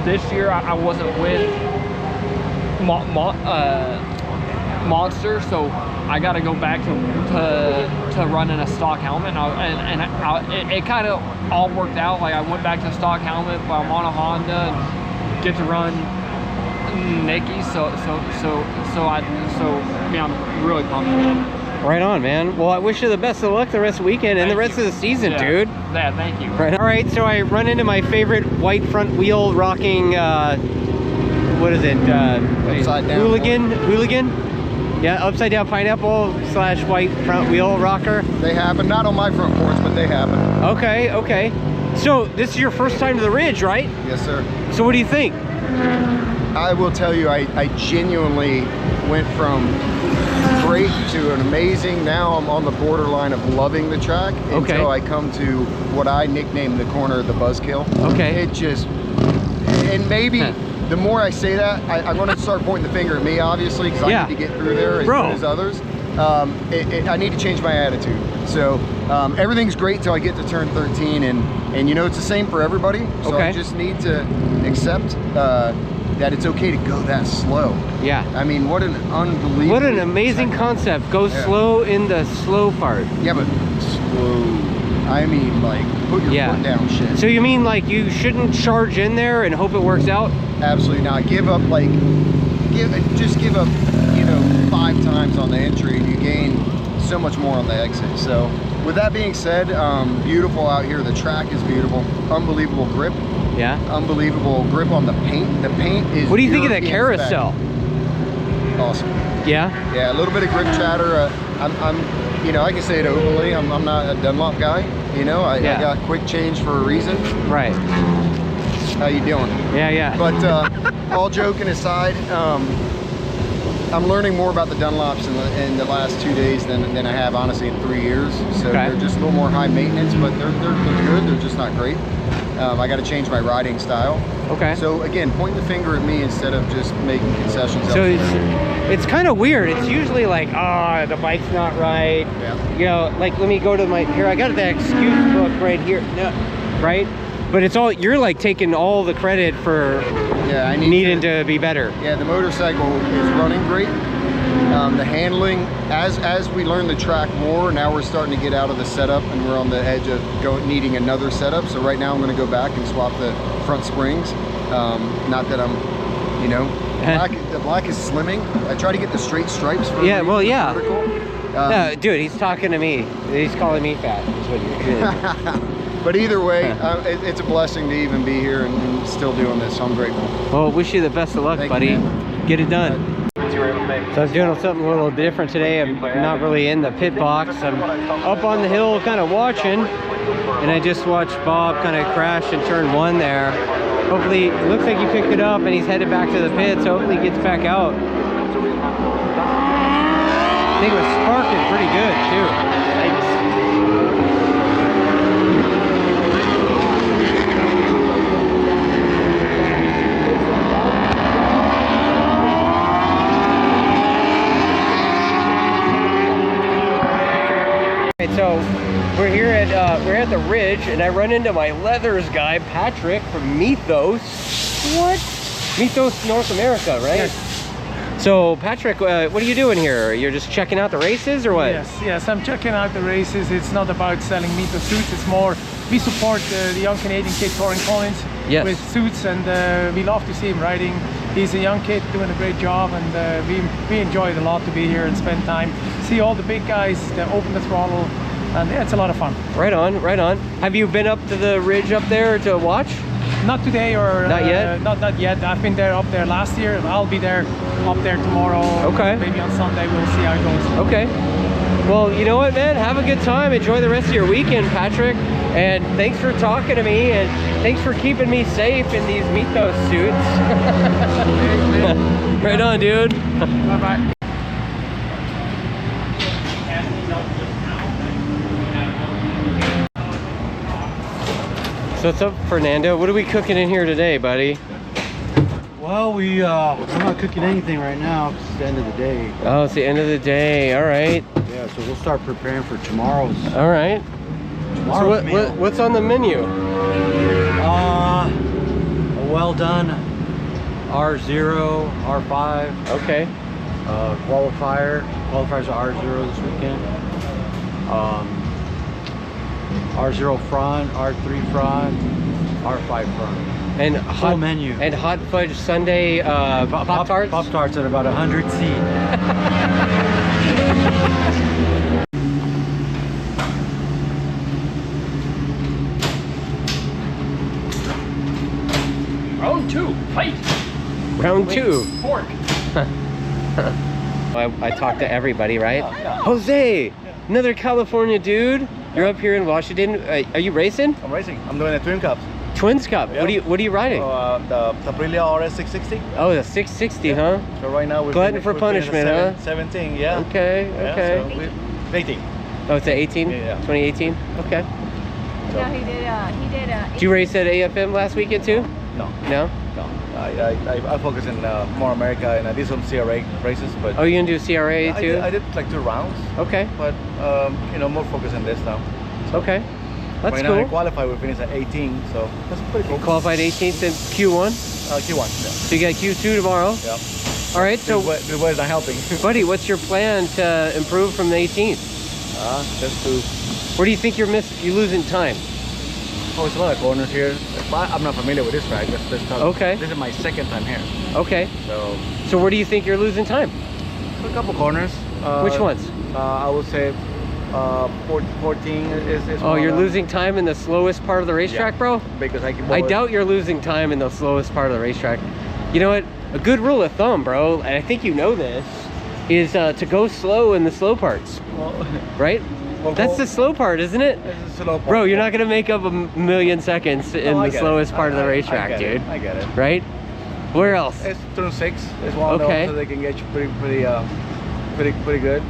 This year I wasn't with Monster, so I got to go back to running a stock helmet, and it kind of all worked out. Like, I went back to stock helmet, but I'm on a Honda and get to run Nicky, so yeah, I'm really pumped. Right on, man. Well, I wish you the best of luck the rest of the weekend and the rest of the season, dude. Yeah, thank you. Right. All right, so I run into my favorite white front wheel rocking, what is it? Upside down. Hooligan? Yeah, upside down pineapple / white front wheel rocker. They happen, not on my front porch, but they happen. Okay. So this is your first time to the Ridge, right? Yes, sir. So what do you think? I will tell you, I genuinely went from great to an amazing. Now I'm on the borderline of loving the track until I come to what I nicknamed the corner of the buzzkill. Okay. It just, and maybe the more I say that, I'm going to start pointing the finger at me, obviously, because I need to get through there as good as others. I need to change my attitude. So everything's great till I get to turn 13, and you know, it's the same for everybody. So I just need to accept that it's okay to go that slow. Yeah. I mean, what an unbelievable... What an amazing concept. Go slow in the slow part. Yeah, but slow. I mean, like, put your foot down shit. So you mean, like, you shouldn't charge in there and hope it works out? Absolutely not. Give up, like, just give up, you know, 5 times on the entry, and you gain so much more on the exit. So with that being said, beautiful out here. The track is beautiful. Unbelievable grip. Yeah. Unbelievable grip on the paint. The paint is. What do you think of the European carousel? spec. Awesome. Yeah. Yeah, a little bit of grip chatter. I'm, you know, I can say it openly. I'm not a Dunlop guy. You know, I got quick change for a reason. Right. How you doing? Yeah, yeah. But all joking aside, I'm learning more about the Dunlops in the last 2 days than I have honestly in 3 years. So they're just a little more high maintenance, but they're good. They're just not great. I got to change my riding style. Okay. So again, point the finger at me instead of just making concessions. So it's kind of weird. It's usually like, oh, the bike's not right. Yeah. You know, like let me go to my here. I got the excuse book right here. No, right. But it's all, you're like taking all the credit for needing to be better. Yeah, the motorcycle is running great. The handling, as we learn the track more, now we're starting to get out of the setup and we're on the edge of needing another setup. So right now I'm going to go back and swap the front springs. Not that I'm, you know, the black is slimming. I try to get the straight stripes for no, dude, he's talking to me. He's calling me fat. Is what he's doing. But either way, it's a blessing to even be here and still doing this. So I'm grateful. Well, wish you the best of luck, buddy. Get it done. So I was doing something a little different today. I'm not really in the pit box. I'm up on the hill kind of watching, and I just watched Bob kind of crash in turn 1 there. Hopefully, it looks like he picked it up and he's headed back to the pit, so hopefully he gets back out. I think it was sparking pretty good too. So we're here at the Ridge, and I run into my leathers guy Patrick from Mythos. What? Mythos North America, right? Yes. So Patrick, what are you doing here? You're just checking out the races or what? Yes, I'm checking out the races. It's not about selling Mythos suits. It's more we support the young Canadian kid Corin Collins with suits, and we love to see him riding. He's a young kid doing a great job, and we enjoy it a lot to be here and spend time. See all the big guys that open the throttle, and yeah, it's a lot of fun. Right on, right on. Have you been up to the Ridge up there to watch? Not today or not yet. Not yet. I've been there up there last year. I'll be there up there tomorrow. Okay. Maybe on Sunday. We'll see how it goes. Okay. Well, you know what, man? Have a good time. Enjoy the rest of your weekend, Patrick. And thanks for talking to me, and thanks for keeping me safe in these Mythos suits. Right on, dude. Bye-bye. So what's up, Fernando? What are we cooking in here today, buddy? Well, we're not cooking anything right now. It's the end of the day. Oh, it's the end of the day. All right. Yeah, so we'll start preparing for tomorrow's. All right. Tomorrow's meal. What's on the menu? A well done R0, R5. Okay. Qualifiers are R0 this weekend. R0 front, R3 front, R5 front. And full menu. And hot fudge sundae Pop-Tarts? Pop-Tarts at about 100 seat. Round 2, fight! Round 2. Fork. I talked to everybody, right? Jose, another California dude. You're up here in Washington. Are you racing? I'm racing. I'm doing a Twin Cup. Twins Cup. Yeah. What are you riding? The Pirelli RS 660. Oh, the 660, huh? So right now we're glutton for punishment, huh? 17, yeah. Okay, okay. Yeah, so 18. Oh, it's at 18? Yeah. 2018. Okay. So no, he did. Did you race at AFM last weekend too? No. No. No. I focus in MotoAmerica, and I did some CRA races, but. Oh, you gonna do CRA too? I did like 2 rounds. Okay. But you know, more focus on this now. So okay. That's right cool. Now I qualified, we finished at 18, so that's pretty cool. Qualified 18th in Q1? Q1, yeah. So you got Q2 tomorrow? Yeah. All right, so... The weather's not helping. Buddy, what's your plan to improve from the 18th? Just to... Where do you think you're losing time? Oh, it's a lot of corners here. I'm not familiar with this track. Okay. This is my second time here. Okay. So where do you think you're losing time? A couple corners. Which ones? I would say 14 is Oh, you're losing time in the slowest part of the racetrack, bro? Because I doubt you're losing time in the slowest part of the racetrack. You know what? A good rule of thumb, bro, and I think you know this, is to go slow in the slow parts. Right? That's the slow part, isn't it? It's the slow part. Bro, you're not gonna make up a million seconds in the slowest part of the racetrack, dude. I get it. Right? Where else? It's turn 6. It's one of those so they can get you pretty good.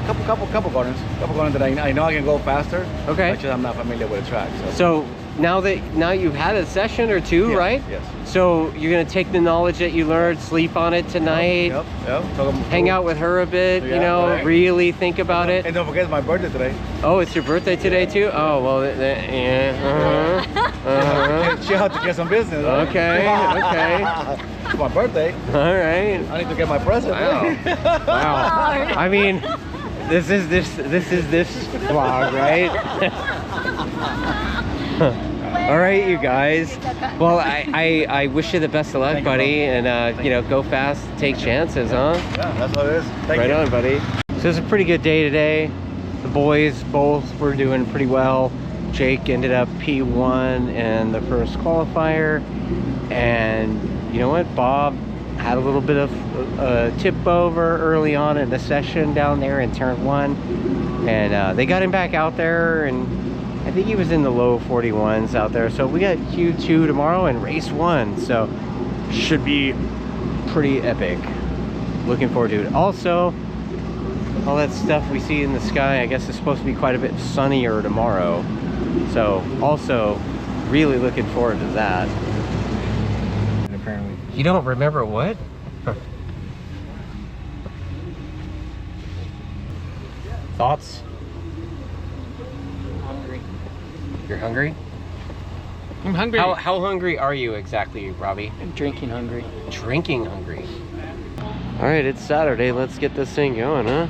Couple corners that I know I can go faster. Okay. Actually, I'm not familiar with the track. So now you've had a session or two, right? Yes. So you're gonna take the knowledge that you learned, sleep on it tonight. Yep. Hang out with her a bit, you know, really think about it. And don't forget it's my birthday today. Oh, it's your birthday today too? Oh, well, yeah. She'll have to get some business. Right? Okay. It's my birthday. All right. I need to get my present. Wow. I mean, this is this vlog, right? All right, you guys. Well, I wish you the best of luck, buddy, and you know, go fast, take chances, huh? Yeah, that's what it is. Right on, buddy. So it's a pretty good day today. The boys both were doing pretty well. Jake ended up P1 in the first qualifier, and you know what? Bob had a little bit of a tip over early on in the session down there in turn 1, and they got him back out there, and I think he was in the low 41s out there. So we got Q2 tomorrow and race 1, so should be pretty epic. Looking forward to it. Also, all that stuff we see in the sky, I guess it's supposed to be quite a bit sunnier tomorrow, so also really looking forward to that. And apparently you don't remember what? Thoughts? Hungry. You're hungry? I'm hungry. How hungry are you exactly, Robbie? I'm drinking hungry. Drinking hungry. All right, it's Saturday. Let's get this thing going, huh?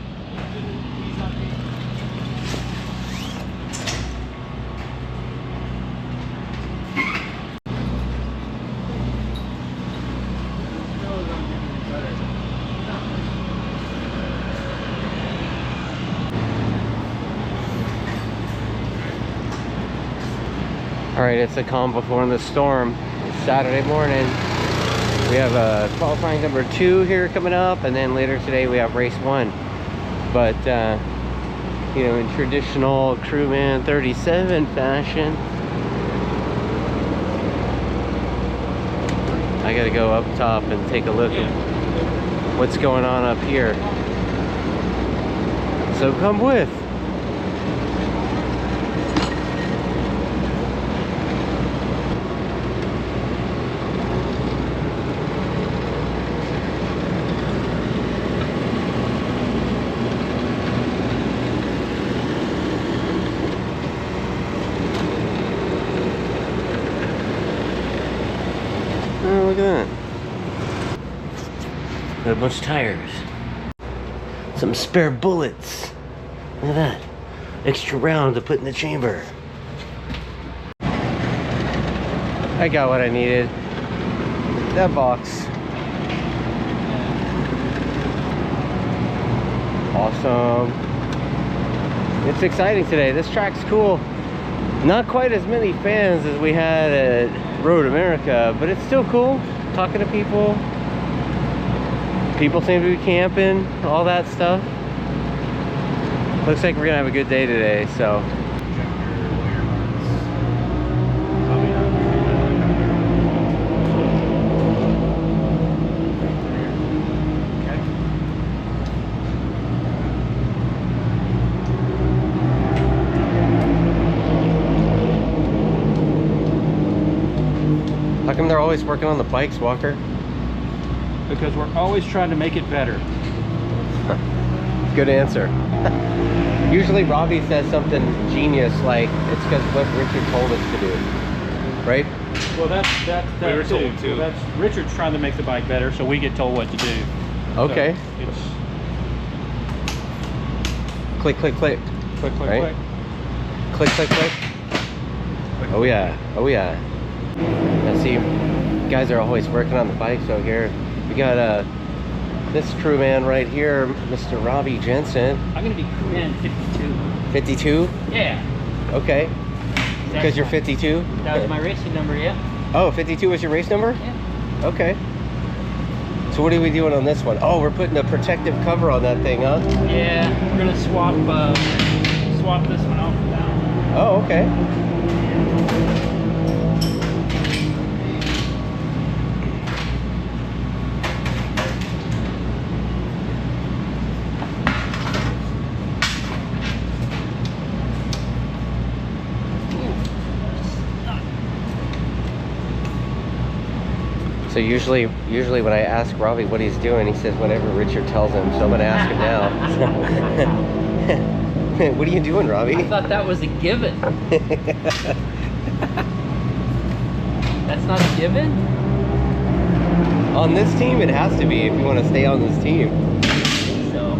All right, it's the calm before the storm. It's Saturday morning. We have qualifying number 2 here coming up, and then later today we have race 1. But you know, in traditional Crewman 37 fashion, I gotta go up top and take a look at what's going on up here. So come with. Oh, look at that. Got a bunch of tires. Some spare bullets. Look at that. Extra round to put in the chamber. I got what I needed. That box. Awesome. It's exciting today. This track's cool. Not quite as many fans as we had at MotoAmerica, but it's still cool. Talking to people. People seem to be camping, all that stuff. Looks like we're gonna have a good day today, so. How come they're always working on the bikes, Walker? Because we're always trying to make it better. Good answer. Usually Robbie says something genius like, it's because what Richard told us to do. Right? Well, that's we were told to. Well, that's Richard's trying to make the bike better, so we get told what to do. Okay. So it's click, click, click. click, click, Right? click. Click, click, click. Oh yeah, oh yeah. Now see, guys are always working on the bikes out here. We got this crew man right here, Mr. Robbie Jensen. I'm gonna be crewman 52. 52? Yeah. Okay. Because you're 52? That was my racing number, yeah. Oh, 52 was your race number? Yeah. Okay. So what are we doing on this one? Oh, we're putting a protective cover on that thing, huh? Yeah, we're gonna swap this one off for that one. Oh, okay. So usually when I ask Robbie what he's doing, he says whatever Richard tells him. So I'm gonna ask him now. What are you doing, Robbie? I thought that was a given. That's not a given? On this team, it has to be if you want to stay on this team. So.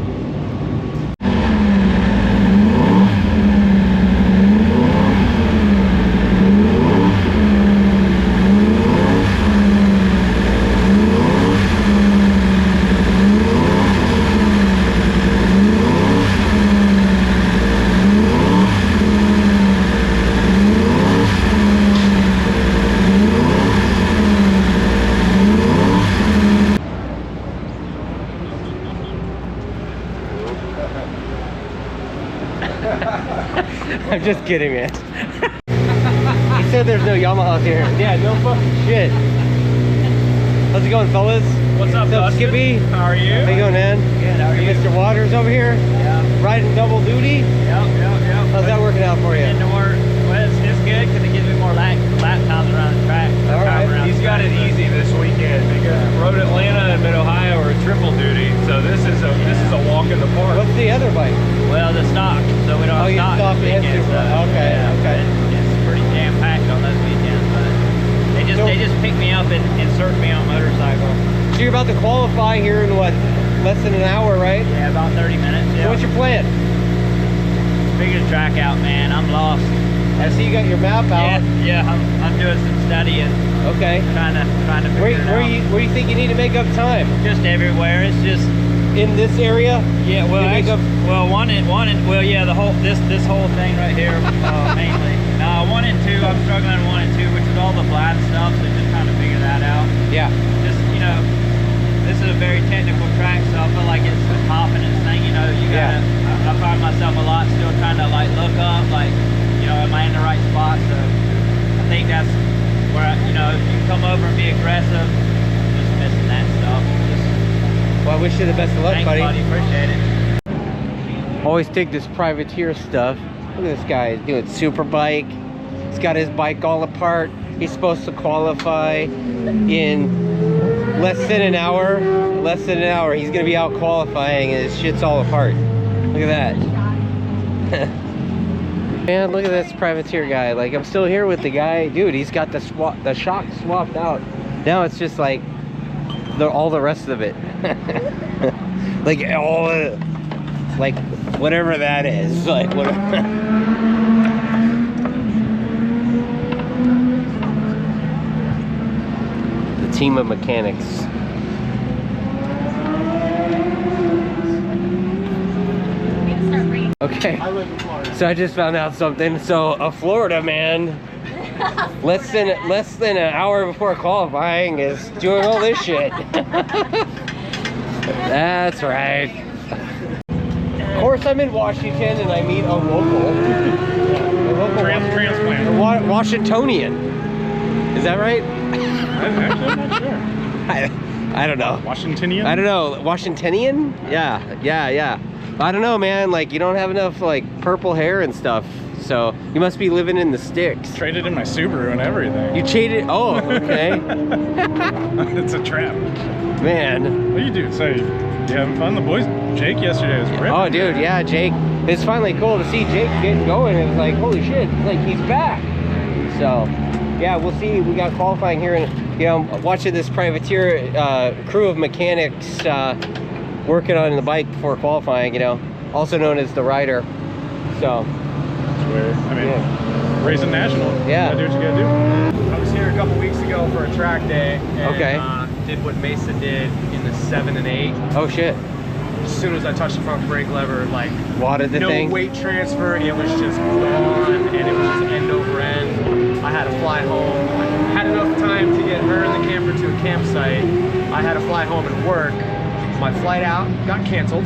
I'm just kidding, man. He said there's no Yamahas here. Yeah, no fucking shit. How's it going, fellas? What's up, Dustin? Skippy? How are you? How you going, man? Good, how are you? Mr. Waters over here? Yeah. Riding double duty? Yep. How's that working out for you? Into work. Well, it's good because it gives me more lap times around the track. All right. He's got it easy this weekend because Road Atlanta and Mid Ohio are triple duty, so this is a walk in the park. What's the other bike? Well, the stock, so we don't have stock this weekend. So, okay, yeah, okay. It's pretty jam packed on those weekends, but they just pick me up and insert me on motorcycle. So you're about to qualify here in what, less than an hour, right? Yeah, about 30 minutes. Yeah. So what's your plan? Figure the track out, man. I'm lost. I see you got your map out. Yeah. I'm doing some studying. Okay. Trying to figure it out. Where do you think you need to make up time? Just everywhere. It's just in this area. Yeah. Well, yeah. This whole thing right here mainly. 1 and 2. I'm struggling in 1 and 2, which is all the flat stuff. So just trying to figure that out. Yeah. Just this is a very technical track, so I feel like it's the confidence thing. You gotta. I find myself a lot still trying to like look up, like. Am I in the right spot? So I think that's where if you come over and be aggressive, just missing that stuff. Well, I wish you the best of luck, thanks, buddy. Appreciate it. Always take this privateer stuff. Look at this guy, he's doing Superbike. He's got his bike all apart. He's supposed to qualify in less than an hour. He's gonna be out qualifying and his shit's all apart. Look at that. Man, look at this privateer guy. Like, I'm still here with the guy. Dude, he's got the shock swapped out. Now it's just like all the rest of it. Like like whatever that is. Like whatever. The team of mechanics. Okay, so I just found out something. So a Florida man, less than an hour before qualifying, is doing all this shit. That's right. Of course, I'm in Washington and I meet a local transplant, Washingtonian. Is that right? Actually, I'm not sure. I don't know. Washingtonian? I don't know. Washingtonian? Yeah. I don't know, man. Like, you don't have enough like purple hair and stuff, so you must be living in the sticks. Traded in my Subaru and everything. You traded? Oh, okay. It's a trap. Man. What do you do? So, you having fun? The boys, Jake yesterday was ripping. Oh, dude, yeah, Jake. It's finally cool to see Jake getting going. It's like, holy shit, like he's back. So, yeah, we'll see. We got qualifying here, and watching this privateer crew of mechanics working on the bike before qualifying. Also known as the rider. So. That's weird. I mean, racing national. Yeah. You gotta do what you gotta do. I was here a couple weeks ago for a track day. And, okay. Did what Mesa did in to 7 and 8. Oh shit. As soon as I touched the front brake lever, like wadded the no thing? weight transfer, it was just gone, and it was just end over end. I had to fly home. I had enough time to get her and the camper to a campsite. I had to fly home and work. My flight out got canceled,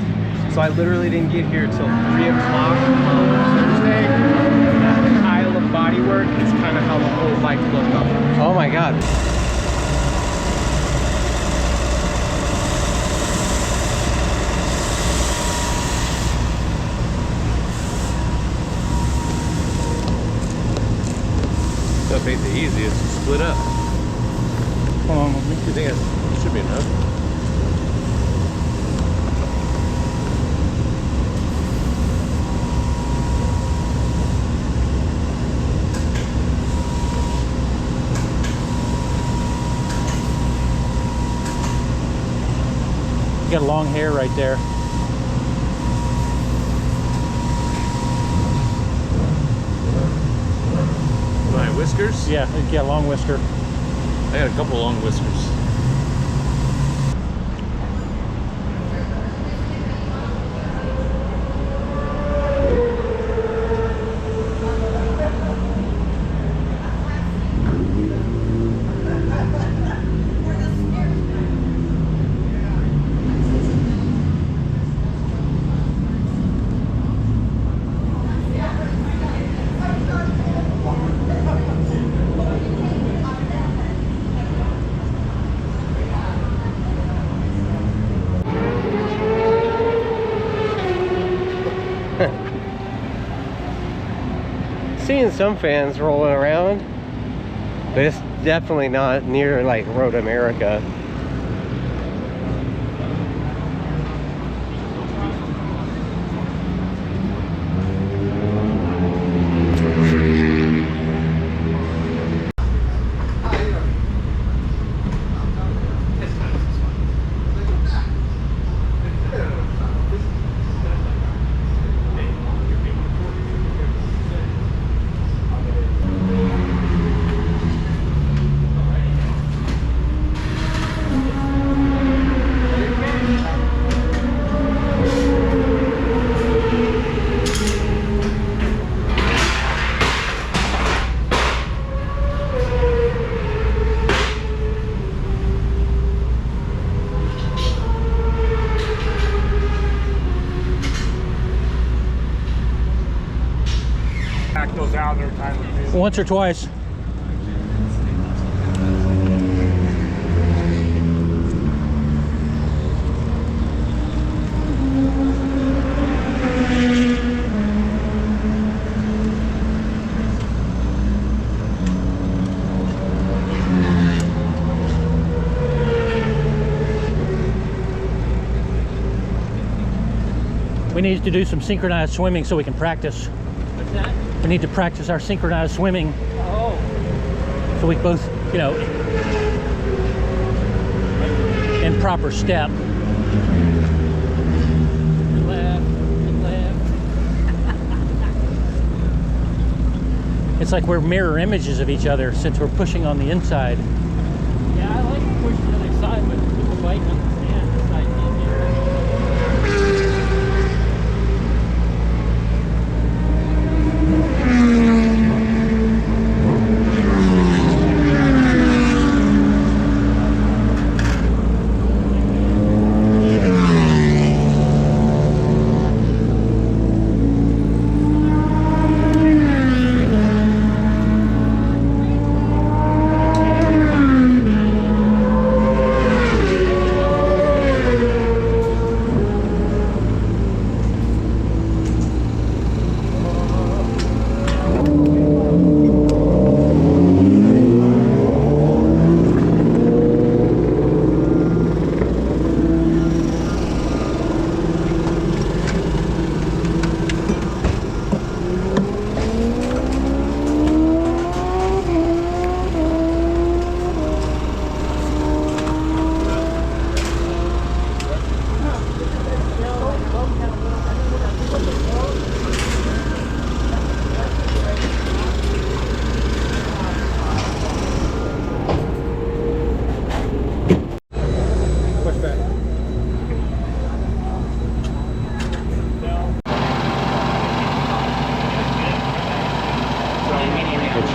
so I literally didn't get here till 3 o'clock on Thursday. That pile of bodywork is kind of how the whole bike looked up. Oh my god. Stuff ain't the easiest to split up. Come on with me. You think it should be enough? You got long hair right there. My whiskers? Yeah, long whisker. I got a couple long whiskers. Seeing some fans rolling around, but it's definitely not near like MotoAmerica. Those out there time. Once or twice. We need to do some synchronized swimming so we can practice. What's that? We need to practice our synchronized swimming. Oh. So we both, you know, in proper step. Left. It's like we're mirror images of each other since we're pushing on the inside. Yeah, I like to push the other side, but with the bike on the stand, the side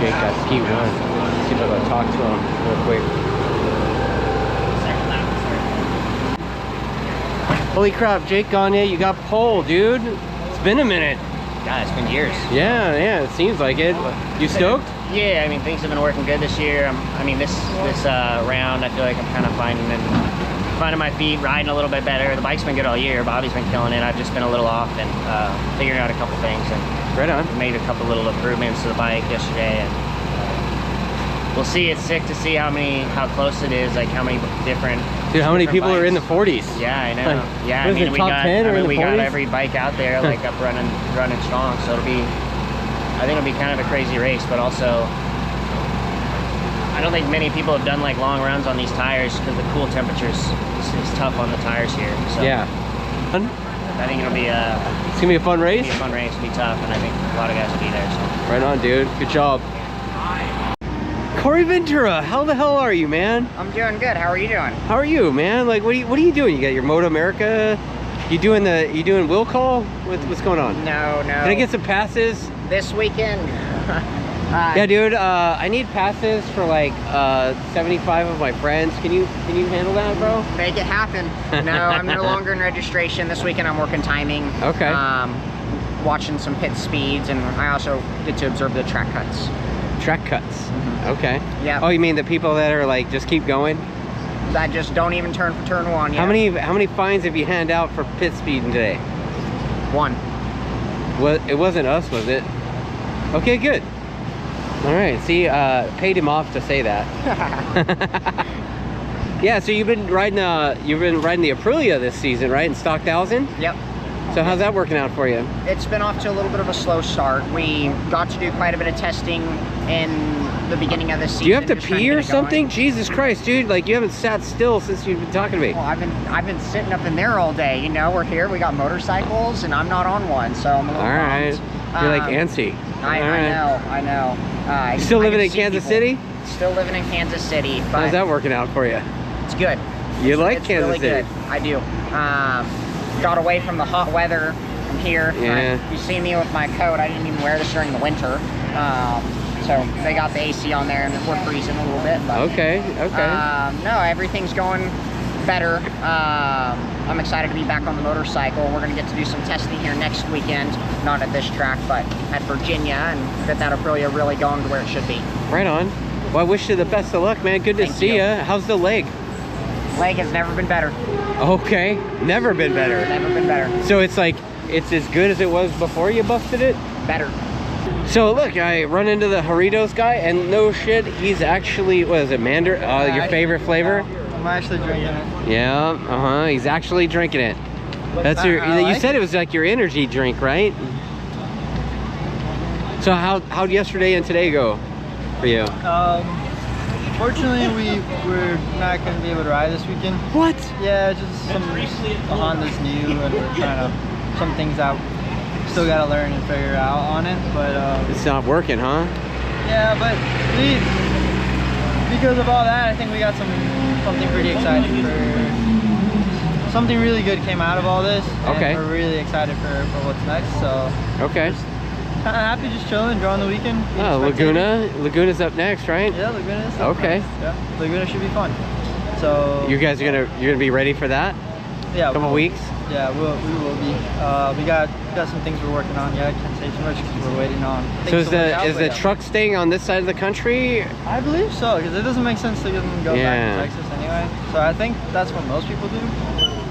Jake got P1. Let's see if I can talk to him real quick. Holy crap, Jake Gagne, you got pole, dude. It's been a minute. God, it's been years. Yeah, it seems like it. You stoked? Yeah, I mean, things have been working good this year. I mean, this round, I feel like I'm kind of finding my feet, riding a little bit better. The bike's been good all year. Bobby's been killing it. I've just been a little off and figuring out a couple things. And right on. Made a couple little improvements to the bike yesterday, and we'll see. It's sick to see how close it is. Like how many different. Dude, how many people are in the 40s? Yeah, I know. Yeah, I mean, we got every bike out there like up running strong. So I think it'll be kind of a crazy race, but also I don't think many people have done like long runs on these tires because the cool temperatures is tough on the tires here. So yeah. I think it'll be it's gonna be a fun race. It'll be a fun race. It'll be tough, and I think a lot of guys will be there. So. Right on, dude. Good job. Corey Ventura, how the hell are you, man? I'm doing good. How are you doing? How are you, man? Like, what are you doing? You got your MotoAmerica? You doing will call? What's going on? No. Can I get some passes this weekend? Yeah, dude. I need passes for like 75 of my friends. Can you handle that, bro? Make it happen. No, I'm no longer in registration. This weekend I'm working timing. Okay. Watching some pit speeds, and I also get to observe the track cuts. Track cuts. Okay. Yeah. Oh, you mean the people that are like just keep going? That just don't even turn for turn one. Yeah. How many fines have you handed out for pit speed today? One. Well, it wasn't us, was it? Okay, good. All right. See, paid him off to say that. Yeah. So you've been riding the Aprilia this season, right? In stock 1000. Yep. So how's that working out for you? It's been off to a little bit of a slow start. We got to do quite a bit of testing in the beginning of the season. Do you have to pee or something? Jesus Christ, dude! Like you haven't sat still since you've been talking to me. Well, I've been sitting up in there all day. You know, we're here. We got motorcycles, and I'm not on one, so I'm a little bummed. You're like antsy. I know. You still living in Kansas City? Still living in Kansas City. But how's that working out for you? It's good. You like Kansas really City? Good. I do. Got away from the hot weather from here. Yeah. You see me with my coat. I didn't even wear this during the winter. So they got the AC on there, and we're freezing a little bit. But, okay. No, everything's going better. I'm excited to be back on the motorcycle. We're gonna get to do some testing here next weekend, not at this track, but at Virginia, and get that Aprilia really going to where it should be. Right on. Well, I wish you the best of luck, man. Good to see you. How's the leg? Leg has never been better. Okay, never been better. Never been better. So it's like, it's as good as it was before you busted it? Better. So look, I run into the Doritos guy, and no shit, he's actually, what is it, your favorite flavor? I'm actually drinking it. Yeah, he's actually drinking it. That's you said it was like your energy drink, right? So how'd yesterday and today go for you? Fortunately, we're not going to be able to ride this weekend. What? Yeah, just the Honda's new, and we're trying to, some things out, still got to learn and figure out on it, but... it's not working, huh? Yeah, but because of all that, I think we got something pretty exciting for... Something really good came out of all this. Okay. And we're really excited for what's next, so... Okay. Kind of happy, just chilling, enjoying the weekend. Oh, Laguna's up next, right? Yeah, Laguna is up okay. next. Yeah, Laguna should be fun. So you guys you're gonna be ready for that? Yeah, a couple weeks. Yeah, we will be. We got some things we're working on. Yeah, I can't say too much because we're waiting on. So is the truck staying on this side of the country? I believe so, because it doesn't make sense to go back to Texas anyway. So I think that's what most people do.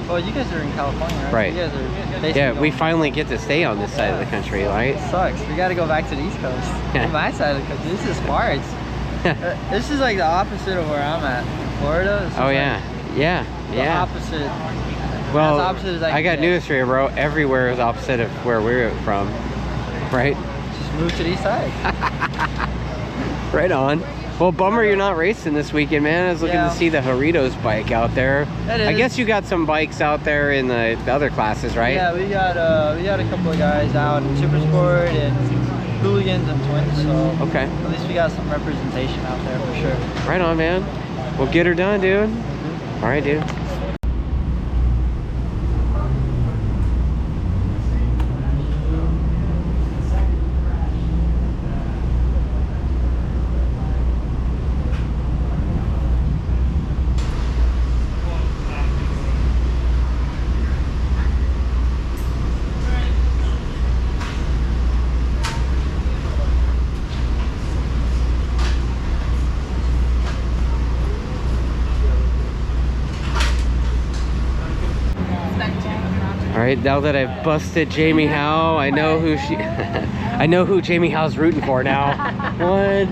Well, you guys are in California, right? Right. You guys are we finally get to stay on this side of the country, right? It sucks. We got to go back to the East Coast. On my side of the country, this is far. This is like the opposite of where I'm at. Florida. Oh yeah. The opposite. Well, as opposite as I got news for you, bro. Everywhere is opposite of where we're from, right? Just move to the east side. Right on. Well, bummer you're not racing this weekend, man. I was looking to see the Doritos bike out there. I guess you got some bikes out there in the other classes, right? Yeah, we got a couple of guys out in Super Sport and Hooligans and Twins. So okay. At least we got some representation out there for sure. Right on, man. Well, get her done, dude. All right, dude. right, now that I've busted Jamie Howe, I know who she I know who Jamie Howe's rooting for now. What?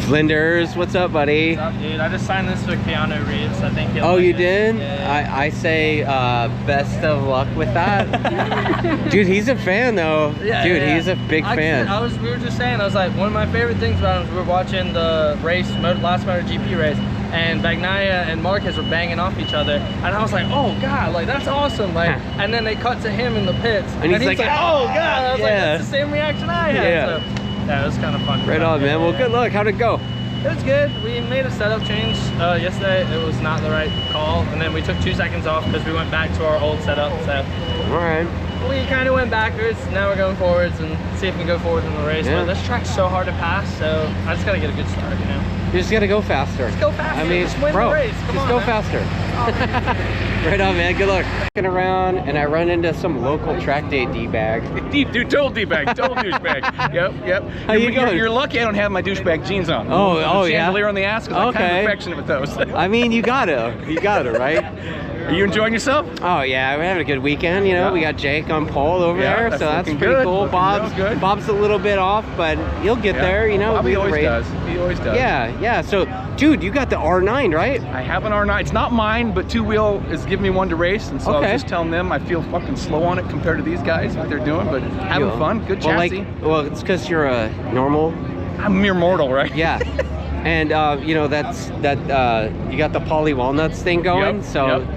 Flinders, what's up, buddy? What's up, dude? I just signed this with Keanu Reeves. I think oh, you did? Yeah. I say best of luck with that. Dude, he's a fan though. Yeah, dude, he's a big fan. We were just saying, I was like, one of my favorite things about him is we were watching the race, last MotoGP race, and Bagnaia and Marquez were banging off each other, and I was like, oh god, like that's awesome, like. And then they cut to him in the pits, and he's like, oh god, I was like, that's the same reaction I had. Yeah. So, yeah, it was kind of fun. Right on, man. Well, good luck. How'd it go? It was good. We made a setup change yesterday. It was not the right call, and then we took 2 seconds off because we went back to our old setup. So, all right. We kind of went backwards. Now we're going forwards and see if we can go forward in the race. Yeah. But this track's so hard to pass, so I just gotta get a good start, you know. You just gotta go faster. Just go faster. I mean, just win bro, the race. Come just on, go man. faster. Right on, man. Good luck. Looking around, and I run into some local track day D-bag. Dude, total D-bag, total douchebag. Yep. How you going? You're lucky I don't have my douchebag jeans on. Oh, yeah. Chandelier on the ass, because I'm kind of affectionate with those. I mean, you gotta, right? Are you enjoying yourself? Oh yeah, we're having a good weekend. You know, we got Jake on pole over there, so that's pretty good. cool. Bob's a little bit off, but he'll get there. You know, Bobby always does. He always does. Yeah. So, dude, you got the R9, right? I have an R9. It's not mine, but Two Wheel is giving me one to race, and so I was just telling them I feel fucking slow on it compared to these guys, what they're doing, but having fun. Good chassis. Well, it's because you're a normal. I'm a mere mortal, right? Yeah. And you know, you got the poly walnuts thing going,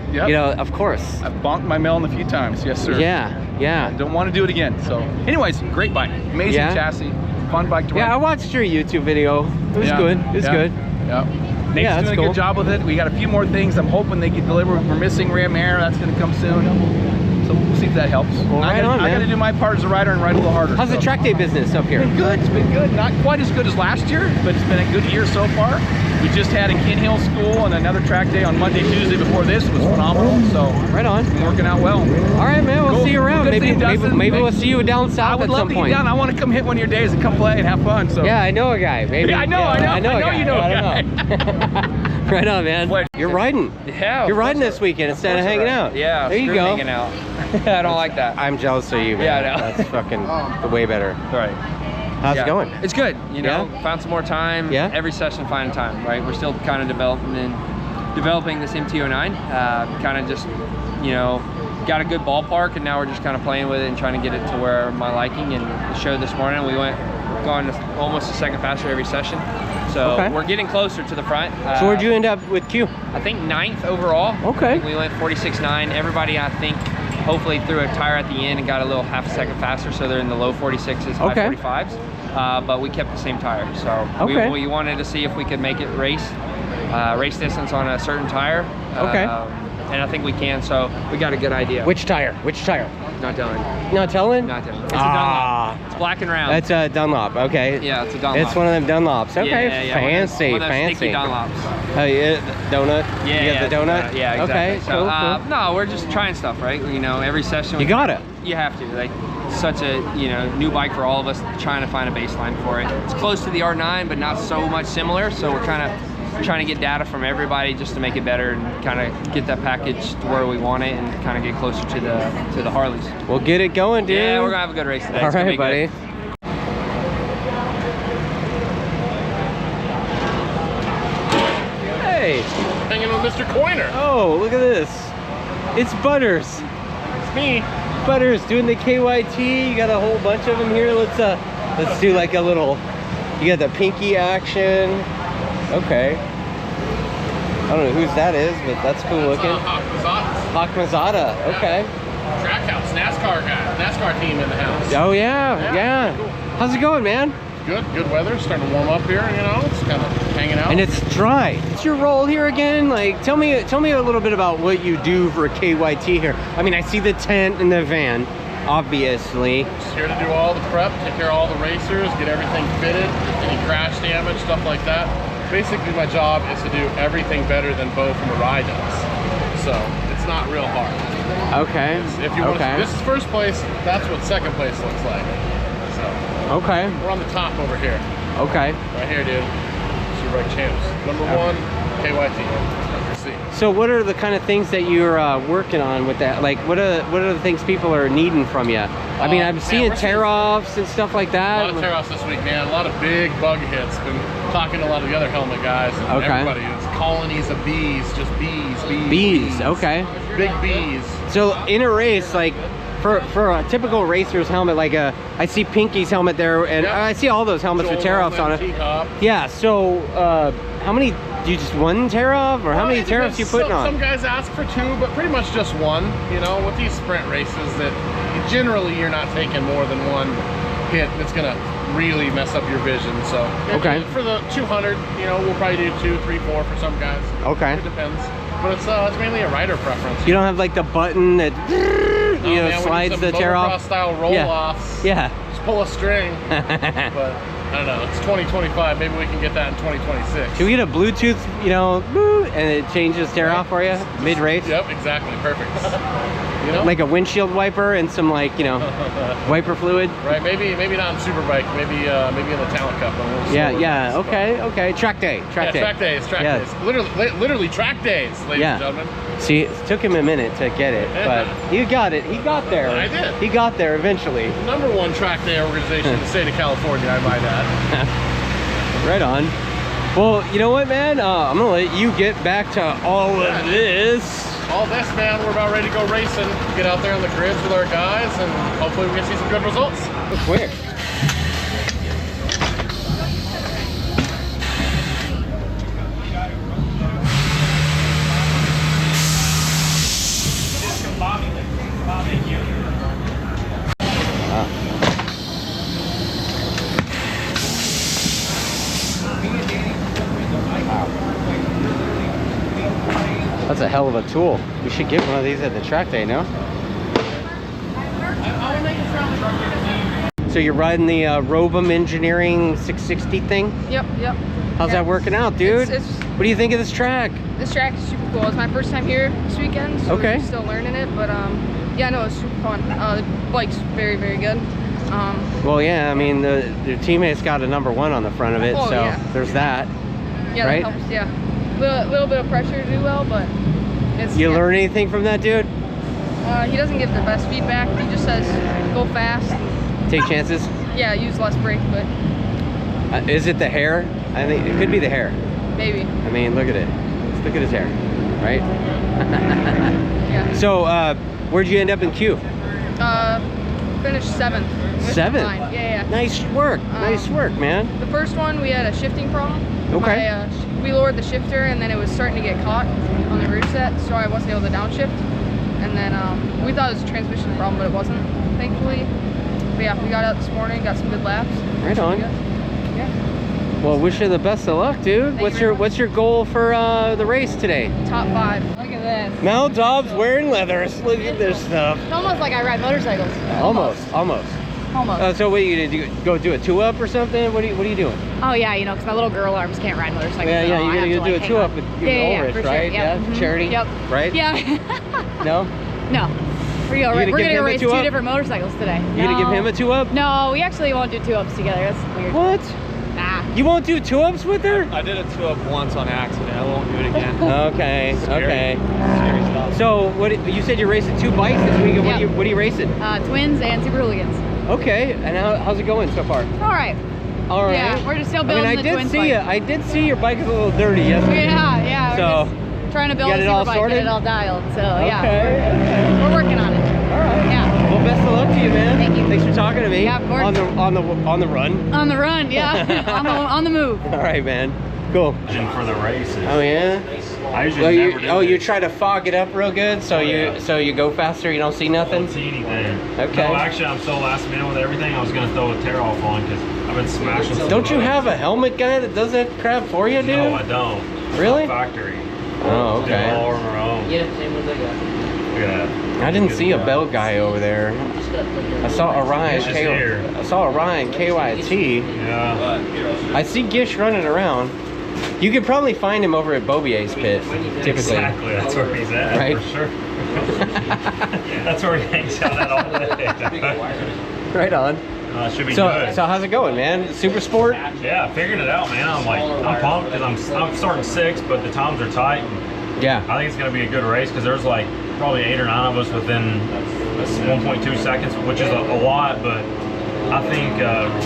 Yep. you know, of course. I've bonked my melon a few times, yes sir. Yeah. Don't want to do it again. So, anyways, great bike, amazing chassis, fun bike to ride. Yeah, I watched your YouTube video. It was good. It was good. Yeah. Nate's doing a good job with it. We got a few more things. I'm hoping they get delivered. We're missing rim air. That's going to come soon. So we'll see if that helps. Well, I got to do my part as a rider and ride a little harder. How's the track day business up here? It's been good. It's been good. Not quite as good as last year, but it's been a good year so far. We just had a Ken Hill school and another track day on Monday, Tuesday before this. It was phenomenal. So right on. It's been working out well. All right, man. We'll see you around. Maybe we'll see you down south at some point. I would love to get down. I want to come hit one of your days and come play and have fun. So yeah, I know a guy. Maybe. I know you know a guy. Right on, man. You're riding. Yeah. You're riding this weekend instead of hanging out. Yeah. There you go. Hanging out. I don't like that. I'm jealous of you, man. Yeah, I know. That's fucking way better. Right. How's it going? It's good. You know, found some more time. Yeah. Every session, finding time. Right. We're still kind of developing this MT-09. Kind of just, you know, got a good ballpark, and now we're just kind of playing with it and trying to get it to where my liking. And the show this morning, we went going almost a second faster every session. So we're getting closer to the front. So where'd you end up with Q? I think 9th overall. Okay. We went 46.9. Everybody, I think, hopefully threw a tire at the end and got a little half a second faster, so they're in the low 46s, high 45s. But we kept the same tire. So we wanted to see if we could make it race distance on a certain tire. And I think we can, so we got a good idea. Which tire? Not telling. Not telling? Not telling. It's a Dunlop. It's black and round. That's a Dunlop, okay. Yeah, it's a Dunlop. It's one of them Dunlops. Okay, fancy, one of those fancy. sticky Dunlops. Oh, yeah, donut? Yeah, you got the donut? Yeah, exactly. Okay, so, cool. No, we're just trying stuff, right? You know, every session. You gotta. You have to. Like, such a, you know, new bike for all of us, trying to find a baseline for it. It's close to the R9, but not so much similar, so we're kind of trying to get data from everybody just to make it better and kind of get that package to where we want it and kind of get closer to the Harleys. We'll get it going, dude. Yeah, we're gonna have a good race today. All right, buddy. Hey, hanging with Mr. Coiner. Oh, look at this. It's Butters. It's me. Butters doing the KYT. You got a whole bunch of them here. Let's do like a little. You got the pinky action. Okay. I don't know whose that is, but that's cool looking. Hawk Mazzata. Okay. Trackhouse, NASCAR team in the house. Oh yeah. Cool. How's it going, man? Good weather. Starting to warm up here. You know, it's kind of hanging out. And it's dry. What's your role here again? Like, tell me a little bit about what you do for a KYT here. I mean, I see the tent and the van, obviously. Just here to do all the prep, take care of all the racers, get everything fitted, any crash damage, stuff like that. Basically, my job is to do everything better than Bo from Mirai does. So it's not real hard. Okay. If you want to, this is first place. That's what second place looks like. So. Okay. We're on the top over here. Okay. Right here, dude. Superbike champs. Number 1, KYT. see. So what are the kind of things that you're working on with that? Like what are the things people are needing from you? I mean, I'm seeing tear-offs and stuff like that. A lot of tear-offs this week, man. A lot of big bug hits. Been talking to a lot of the other helmet guys. And everybody, it's colonies of bees, just bees. Okay. Big bees. So in a race, like for a typical racer's helmet, like I see Pinky's helmet there, and I see all those helmets with tear-offs on it. Yeah. So how many? Do you just one tear-off, or how many tear-offs you putting on? Some guys ask for 2, but pretty much just 1. You know, with these sprint races, that generally you're not taking more than 1 hit. It's gonna really mess up your vision. So for the 200, you know, we'll probably do 2, 3, 4 for some guys. Okay. It depends. But it's mainly a rider preference. You don't have like the button that slides the tear off style roll-offs. Yeah. Just pull a string. But I don't know. It's 2025. Maybe we can get that in 2026. Can we get a Bluetooth, you know, and it changes tear off for you mid-race? Yep, exactly. Perfect. You know? Like a windshield wiper and some, like, you know, wiper fluid. Right. Maybe not in Superbike. Maybe in the Talent Cup. Yeah. Okay. Track day. Track days. Literally track days, ladies and gentlemen. See, it took him a minute to get it, but he got it. He got there. I did. He got there eventually. #1 track day organization in the state of California, I might add. Right on. Well, you know what, man? I'm gonna let you get back to all of this. All this, man. We're about ready to go racing. Get out there on the grids with our guys, and hopefully we can see some good results. Quick. That's a hell of a tool. We should get one of these at the track day, no? So you're riding the Robum Engineering 660 thing? Yep. How's that working out, dude? What do you think of this track? This track is super cool. It's my first time here this weekend, so we're still learning it, but yeah, no, it's super fun. The bike's very, very good. Well, yeah, I mean, your teammate's got a #1 on the front of it, so there's that. Yeah, right? that helps, yeah. A little bit of pressure to do well, but it's... You learn anything from that dude? He doesn't give the best feedback. He just says, go fast. Take chances? Yeah, use less brake, but... Is it the hair? I think it could be the hair. Maybe. I mean, look at it. Look at his hair, right? Yeah. So, where'd you end up in Q? Finished 7th. 7th? Yeah. Nice work. Nice work, man. The first one, we had a shifting problem. Okay. We lowered the shifter, and then it was starting to get caught on the rear set, so I wasn't able to downshift. And then we thought it was a transmission problem, but it wasn't, thankfully. But yeah, we got out this morning, got some good laps. Right on. Yeah. Well, wish you the best of luck, dude. What's your goal for the race today? Top 5. Look at this. Mel Dobbs wearing leathers. Look at this stuff. It's almost like I ride motorcycles. Almost. So what are you gonna do? Go do a 2-up or something? What are you doing? Oh yeah, you know, because my little girl arms can't ride motorcycles. Yeah, you're gonna do a 2-up with your Ulrich, right? Sure. Yep. Charity. Yep. Right? Yeah. No. We're gonna race 2 different motorcycles today. You gonna give him a 2-up? No, we actually won't do 2-ups together. That's weird. What? Nah. You won't do 2-ups with her? I did a 2-up once on accident. I won't do it again. Okay. Scary stuff. So you said you're racing 2 bikes this weekend. What are you racing? Twins and Super Hooligans. Okay. And how's it going so far? All right. Yeah, we're just still building the twins bike. I did see your bike is a little dirty yesterday. Yeah. So we're just trying to build a Superbike, get it all dialed. So yeah, we're working on it. All right. Yeah. Well, best of luck to you, man. Thank you. Thanks for talking to me. Yeah, of course. On the run. On the run, yeah. on the move. All right, man. Cool. For the races. Oh yeah. I usually never do you try to fog it up real good, so you go faster. You don't see nothing. Don't see anything. Okay. No, actually, I'm so last minute with everything. I was gonna throw a tear off on because I've been smashing. Don't you have a helmet guy that does that crap for you, dude? No, I don't. Really? Factory. Oh, okay. They're all on our own. Yeah, same as I got. Look at that. I didn't see a belt guy over there. I saw Orion KYT. Yeah. I see Gish running around. You could probably find him over at Bobier's pit, typically. Exactly, that's where he's at, right? For sure. That's where he hangs out at all day. Right on. Should be so, good. So how's it going, man? Super Sport? Yeah, figuring it out, man. I'm pumped because I'm starting 6th, but the times are tight. And I think it's going to be a good race because there's like probably 8 or 9 of us within 1.2 seconds, which is a lot, but I think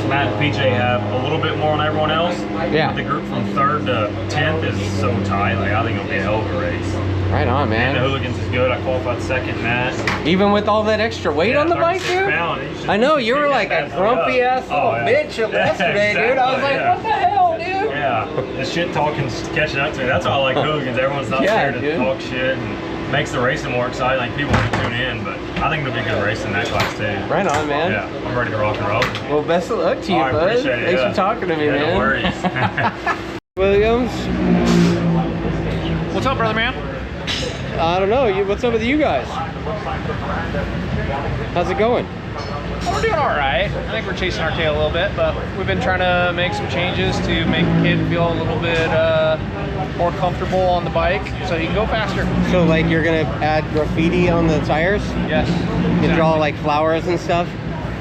Matt and PJ have a little bit more on everyone else. Yeah. The group from 3rd to 10th is so tight. Like, I think it'll be a hell of a race. Right on, man. And the Hooligans is good. I qualified 2nd in that. Even with all that extra weight on the bike, dude? I know, you were like a grumpy ass little bitch yesterday, dude. I was like, what the hell, dude? Yeah, the shit talking's catching up to me. That's why I like Hooligans. Everyone's not scared to talk shit and makes the racing more exciting. Like, people want to tune in, but I think it'll be a good race in that class too. Right on, man. Yeah, I'm ready to rock and roll. Well, best of luck to you, bud. Appreciate it. Thanks for talking to me, man. No worries. Williams. What's up, brother man? I don't know. What's up with you guys? How's it going? We're doing all right. I think we're chasing our tail a little bit, but we've been trying to make some changes to make the kid feel a little bit more comfortable on the bike so he can go faster. So like you're gonna add graffiti on the tires? Yes. You draw like flowers and stuff?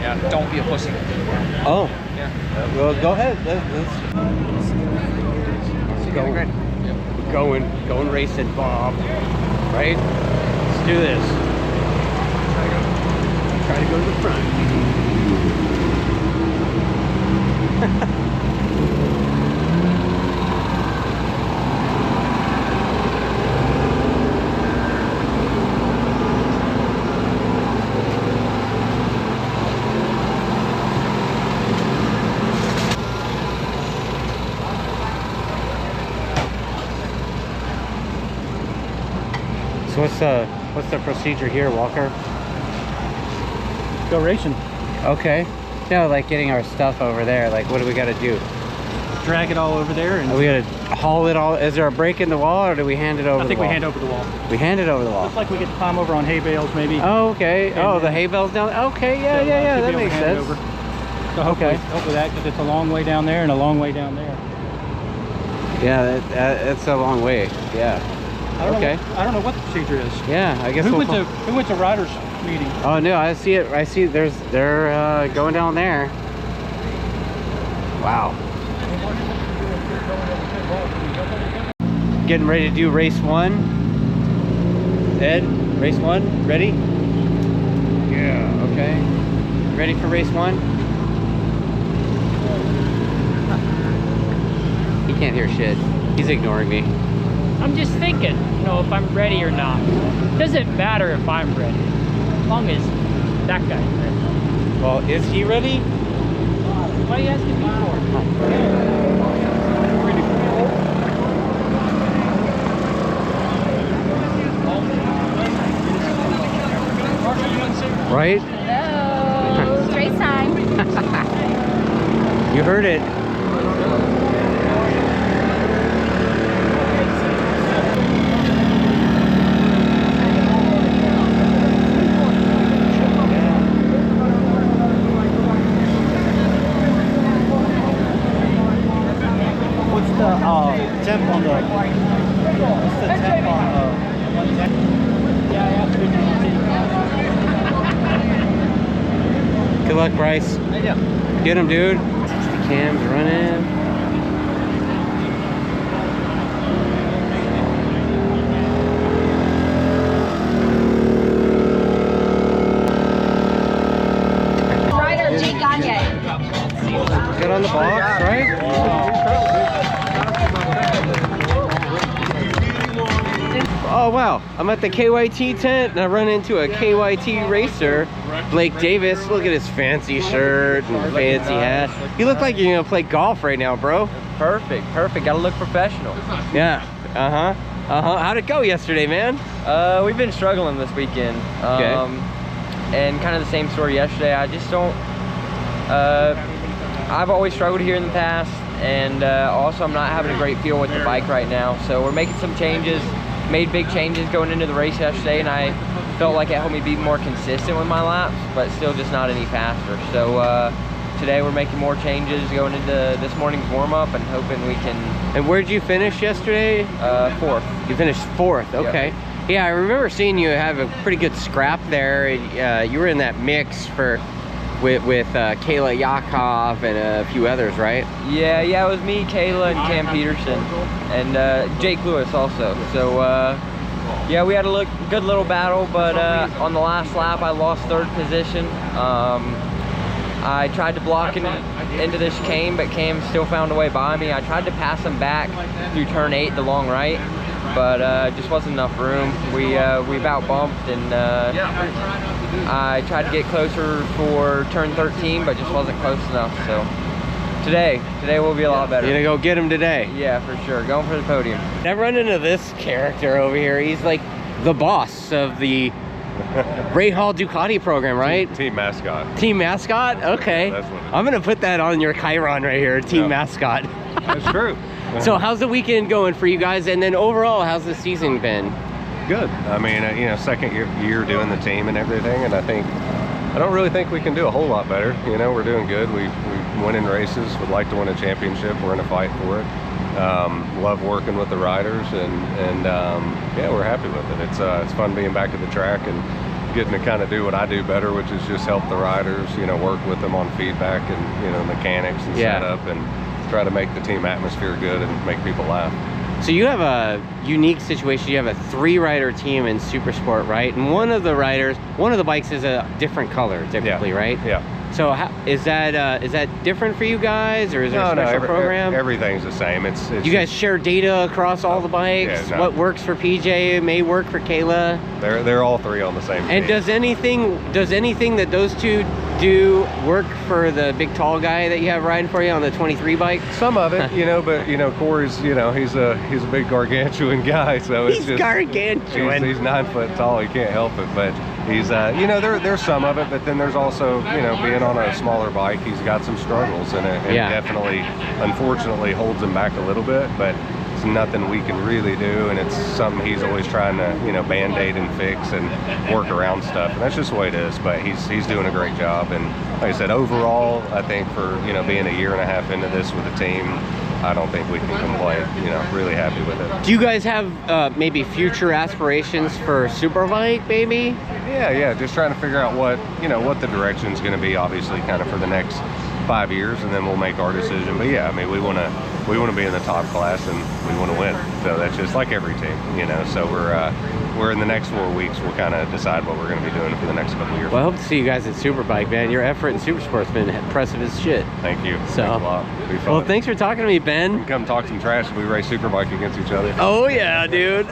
Yeah, don't be a pussy. Oh. Yeah. Well, go ahead. Let's go. Going racing, Bob. Right? Let's do this. Try to go to the front. So what's the procedure here, Walker? Go racing. Okay. No, like getting our stuff over there. Like, what do we got to do? Drag it all over there, and we got to haul it all. Is there a break in the wall, or do we hand it over? I think the wall? we hand over the wall. We hand it over the wall. Looks like we get to climb over on hay bales, maybe. Oh, okay. Oh, the hay bales down. Okay, yeah, that makes sense. So hopefully that, because it's a long way down there and a long way down there. Yeah, it's a long way. Yeah. I don't know what the procedure is. Yeah, I guess who went to riders meeting? Oh no, I see it. I see. They're going down there. Wow. Getting ready to do race 1. Ed, race 1, ready? Yeah. Okay. Ready for race 1? He can't hear shit. He's ignoring me. I'm just thinking, you know, if I'm ready or not. Doesn't matter if I'm ready, as long as that guy's ready. Well, is he ready? What are you asking me for? Right? Hello. It's race time. You heard it. Temp on the. What's the temp on 110? Good luck, Bryce. Get him, dude. The cam's running. Rider G. Gagne. Get on the box, right? Oh wow, I'm at the KYT tent and I run into a KYT racer, Blake Davis. Look at his fancy shirt and fancy hat. You look like you're gonna play golf right now, bro. Perfect. Gotta look professional. Yeah, how'd it go yesterday, man? We've been struggling this weekend. Okay. And kind of the same story yesterday. I just don't, I've always struggled here in the past, and also I'm not having a great feel with the bike right now. So we're making some changes. Made big changes going into the race yesterday, and I felt like it helped me be more consistent with my laps, but still just not any faster. So today we're making more changes going into this morning's warm-up and hoping we can. And where'd you finish yesterday? 4th. You finished 4th, okay. Yep. Yeah, I remember seeing you have a pretty good scrap there. You were in that mix for with Kayla Yakov and a few others, right? Yeah, it was me, Kayla, and Cam Peterson, and Jake Lewis also. So yeah, we had a good little battle, but on the last lap I lost 3rd position. I tried to block into the chicane, but Cam still found a way by me. I tried to pass him back through turn 8, the long right, but just wasn't enough room. We about bumped, and I tried to get closer for turn 13, but just wasn't close enough. So today will be a lot better. You're gonna go get him today? Yeah, for sure. Going for the podium. I've run into this character over here. He's like the boss of the Ray Hall Ducati program, right? Team mascot. Team mascot? Okay. That's what it is. I'm gonna put that on your Chiron right here, team mascot. That's true. So how's the weekend going for you guys? And then overall, how's the season been? Good. I mean, you know, second year doing the team and everything, and I don't really think we can do a whole lot better. You know, we're doing good. We winning races. Would like to win a championship. We're in a fight for it. Love working with the riders, and yeah, we're happy with it. It's fun being back at the track and getting to kind of do what I do better, which is just help the riders, you know, work with them on feedback and, you know, mechanics and setup, and try to make the team atmosphere good and make people laugh. So you have a unique situation. You have a 3-rider team in Super Sport, right? And one of the bikes is a different color typically, right? Yeah. So is that different for you guys, or is there a special program? Everything's the same. It's you guys share data across all the bikes? Yeah, no. What works for PJ may work for Kayla? They're all 3 on the same team. And does anything that those two do work for the big tall guy that you have riding for you on the 23 bike? Some of it, you know, but you know, Corey's, you know, he's a big gargantuan guy, so it's he's gargantuan. He's 9 foot tall. He can't help it, but he's you know, there's some of it, but then there's also, you know, being on a smaller bike, he's got some struggles, and it definitely, unfortunately, holds him back a little bit, but it's nothing we can really do, and it's something he's always trying to, you know, band-aid and fix and work around stuff, and that's just the way it is. But he's doing a great job, and like I said, overall, I think for, you know, being a year and a half into this with the team, I don't think we can complain. You know, really happy with it. Do you guys have maybe future aspirations for Superbike, maybe? Yeah, just trying to figure out what the direction's going to be, obviously, kind of for the next 5 years, and then we'll make our decision. But yeah, I mean, we want to be in the top class, and we want to win. So that's just like every team, you know. So we're in the next 4 weeks, we'll kind of decide what we're going to be doing for the next couple of years. Well, I hope to see you guys at Superbike, man. Your effort in Supersport's been impressive as shit. Thank you. So, thanks a lot. Be fun. Well, thanks for talking to me, Ben. You can come talk some trash if we race Superbike against each other. Oh yeah, dude.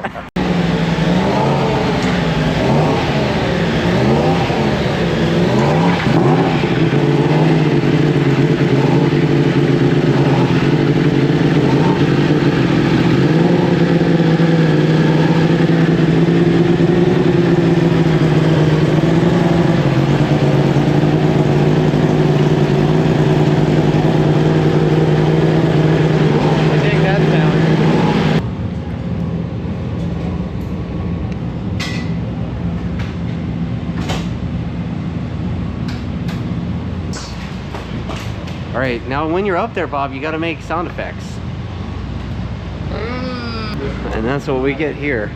All right, now when you're up there, Bob, you got to make sound effects. And that's what we get here. We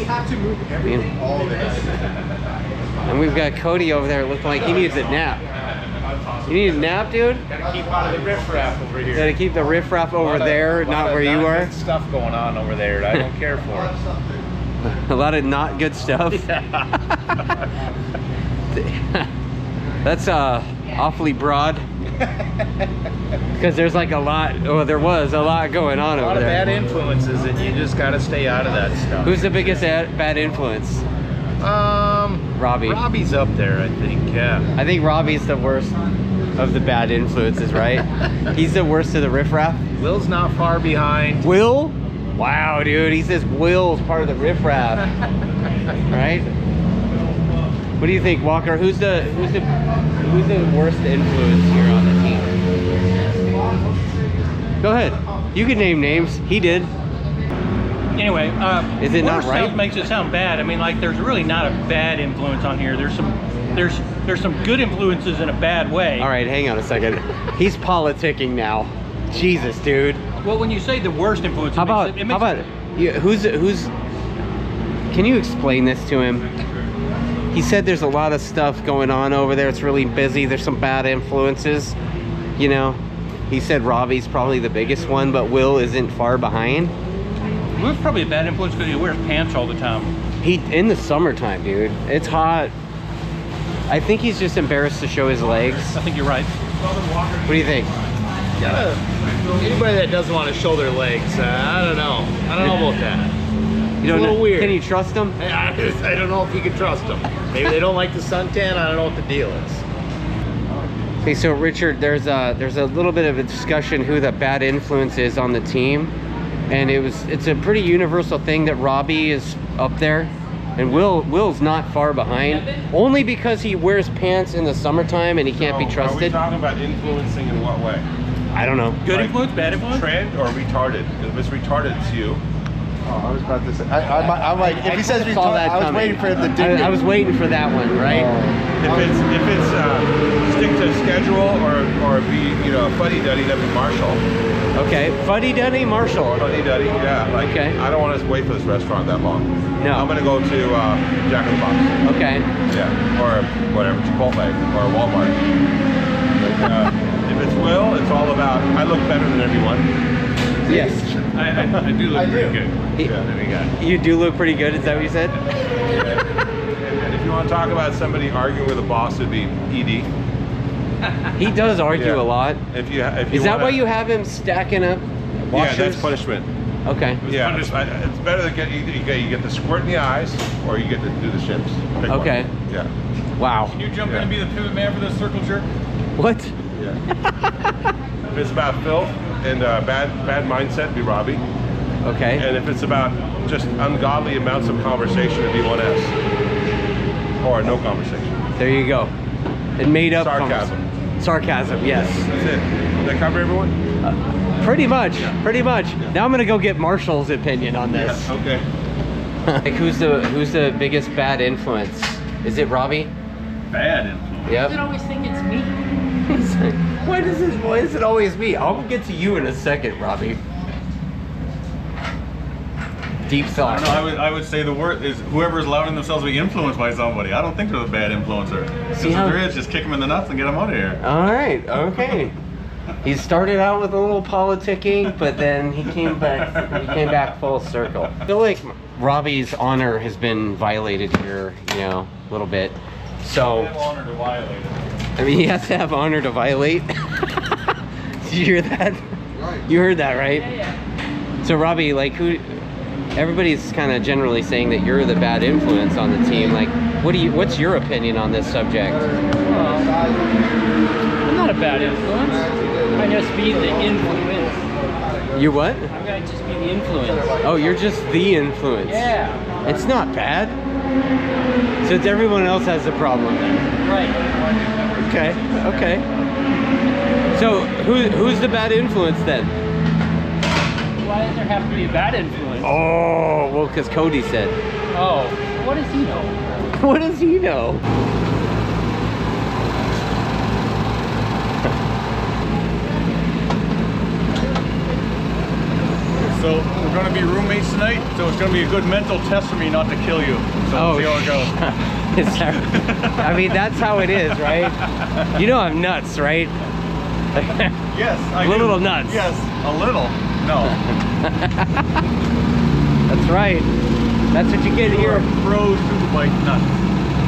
have to move everything all the time. And we've got Cody over there looking like he needs a nap. You need a nap, dude? Gotta keep out of the riffraff over here. Gotta keep the riffraff over there, not where you are. Stuff going on over there that I don't care for. A lot of not good stuff. That's awfully broad. Because there's like a lot, there was a lot going on over there. A lot of bad influences, and you just gotta stay out of that stuff. Who's the biggest bad influence? Robbie. Robbie's up there, I think, yeah. I think Robbie's the worst of the bad influences, right? He's the worst of the riffraff. Will's not far behind. Will? Wow, dude, he says Will's part of the riffraff. Right? What do you think, Walker? Who's the worst influence here on the team? Go ahead. You can name names. He did. Anyway, is it not right? Makes it sound bad. I mean, like, there's really not a bad influence on here. There's some good influences in a bad way. All right, hang on a second. He's politicking now. Jesus, dude. Well, when you say the worst influence, who's? Can you explain this to him? he said there's a lot of stuff going on over there. It's really busy. There's some bad influences, you know. He said Robbie's probably the biggest one, but Will isn't far behind. Will's probably a bad influence because he wears pants all the time. In the summertime, dude. It's hot. I think he's just embarrassed to show his legs. I think you're right. What do you think? Anybody that doesn't want to show their legs, I don't know. I don't know about that. You don't a little know, weird. Can you trust them? I don't know if you can trust them. Maybe they don't like the suntan. I don't know what the deal is. Okay, so Richard, there's a little bit of a discussion who the bad influence is on the team, and it's a pretty universal thing that Robbie is up there, and Will's not far behind, only because he wears pants in the summertime and he can't be trusted. Are we talking about influencing in what way? I don't know. Good influence, bad influence? Trend or retarded? If it's retarded, it's you. Oh, I was about to say. I'm like, if he says retarded, I was waiting for him to dig. I was waiting for that one, right? If it's stick to schedule or be a fuddy-duddy, that'd be Marshall. Okay, fuddy-duddy, Marshall. Fuddy-duddy, yeah. Like, okay. I don't want to wait for this restaurant that long. No. I'm gonna go to Jack in the Box. Okay. Yeah, or whatever, Chipotle or Walmart. But, if it's Will, it's all about I look better than everyone. Yes. I do look pretty good. Yeah, there we go. You do look pretty good, is that what you said? And if you want to talk about somebody arguing with a boss, it'd be ED. He does argue a lot. If you is that why you have him stacking up washers? Yeah, that's punishment. Okay. Yeah, it's better to you get the squirt in the eyes, or you get to do the shins. Pick okay. One. Yeah. Wow. Can you jump in and be the pivot man for this circle jerk? What? Yeah. If it's about filth and bad mindset, be Robbie. Okay. And if it's about just ungodly amounts of conversation, it'd be 1S. Or no conversation. There you go. And made up sarcasm. Sarcasm, yes. That's it. Did that cover everyone? Pretty much. Pretty much. Yeah. Now I'm gonna go get Marshall's opinion on this. Yeah, okay. Like who's the biggest bad influence? Is it Robbie? Bad influence. Yep. I always think it's me. Why is it always me? I'll get to you in a second, Robbie. Deep thought. I would say the word is whoever's allowing themselves to be influenced by somebody. I don't think they're the bad influencer. If there is, just kick them in the nuts and get them out of here. All right, okay. He started out with a little politicking, but then he came back full circle. I feel like Robbie's honor has been violated here, a little bit. So I have honor to violate it. I mean, he has to have honor to violate. Did you hear that? Right. You heard that, right? Yeah. So Robbie, like everybody's kind of generally saying that you're the bad influence on the team. Like, what's your opinion on this subject? I'm not a bad influence. I just be the influence. You what? I'm gonna just be the influence. Oh, you're just the influence. Yeah. It's not bad. So it's everyone else has a problem then. Right. Okay. Okay. So who's the bad influence then? Why does there have to be a bad influence? Oh, well, because Cody said. Oh, what does he know? What does he know? So we're going to be roommates tonight, so it's going to be a good mental test for me not to kill you. So we'll see how it goes. I mean, that's how it is, right? You know I'm nuts, right? Yes, I do. A little nuts. Yes, a little. No. That's right. That's what you get here. Pro Superbike nuts.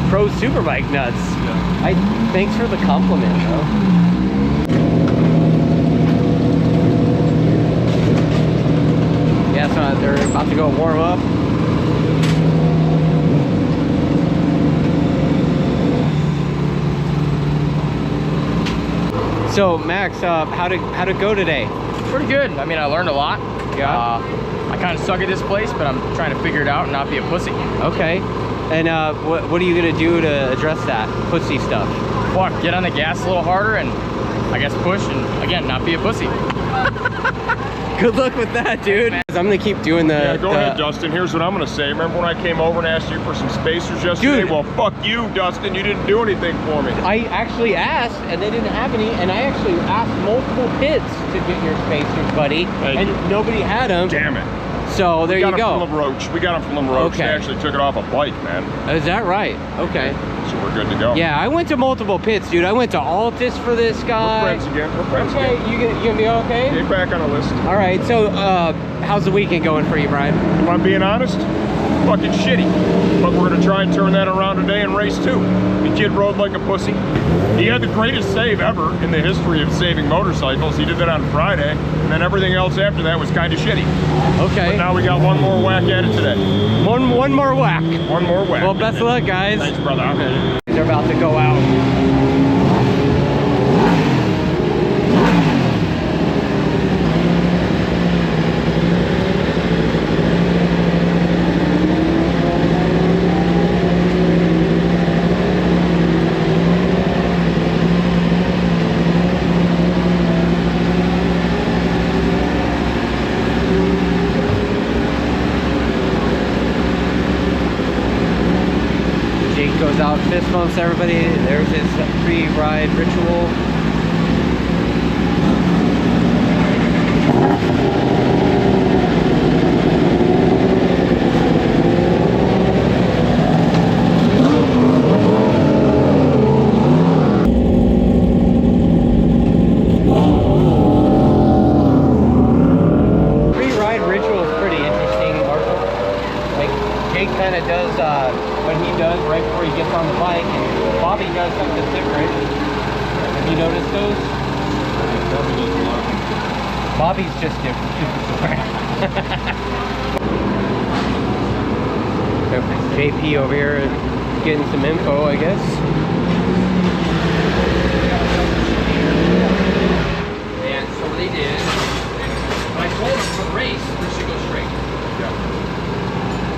Pro Superbike nuts. Yeah. Thanks for the compliment, though. Yeah, so they're about to go warm up. So Max, how'd it go today? Pretty good. I mean, I learned a lot. Yeah. I kind of suck at this place, but I'm trying to figure it out and not be a pussy. Okay. And what are you gonna do to address that pussy stuff? Fuck, get on the gas a little harder and I guess push and again not be a pussy. Good luck with that, dude. I'm gonna keep doing the. Yeah, go ahead, Dustin. Here's what I'm gonna say. Remember when I came over and asked you for some spacers yesterday? Dude. Well, fuck you, Dustin. You didn't do anything for me. I actually asked, and they didn't have any, and I actually asked multiple pits to get your spacers, buddy, and nobody had them. Damn it. So there you go. We got them from LaRoche. Okay. They actually took it off a bike, man. Is that right? Okay. So we're good to go. Yeah, I went to multiple pits, dude. I went to Altus for this guy. We're friends again. We're friends again. You gonna be okay? Get back on the list. All right. So, how's the weekend going for you, Brian? If I'm being honest, fucking shitty. But we're gonna try and turn that around today in race 2. The kid rode like a pussy. He had the greatest save ever in the history of saving motorcycles. He did that on Friday, and then everything else after that was kind of shitty. Okay. But now we got one more whack at it today. One more whack. One more whack. Well, best of luck, guys. Thanks, brother. They're about to go out. Goes out, fist bumps everybody. There's his pre-ride ritual. Pre-ride ritual is pretty interesting. Like Jake kind of does what he does right before he gets on the bike, and Bobby does something different. Have you noticed those? Bobby's just different. JP over here getting some info, I guess. And so what they did, when I told them for the race, this should go straight.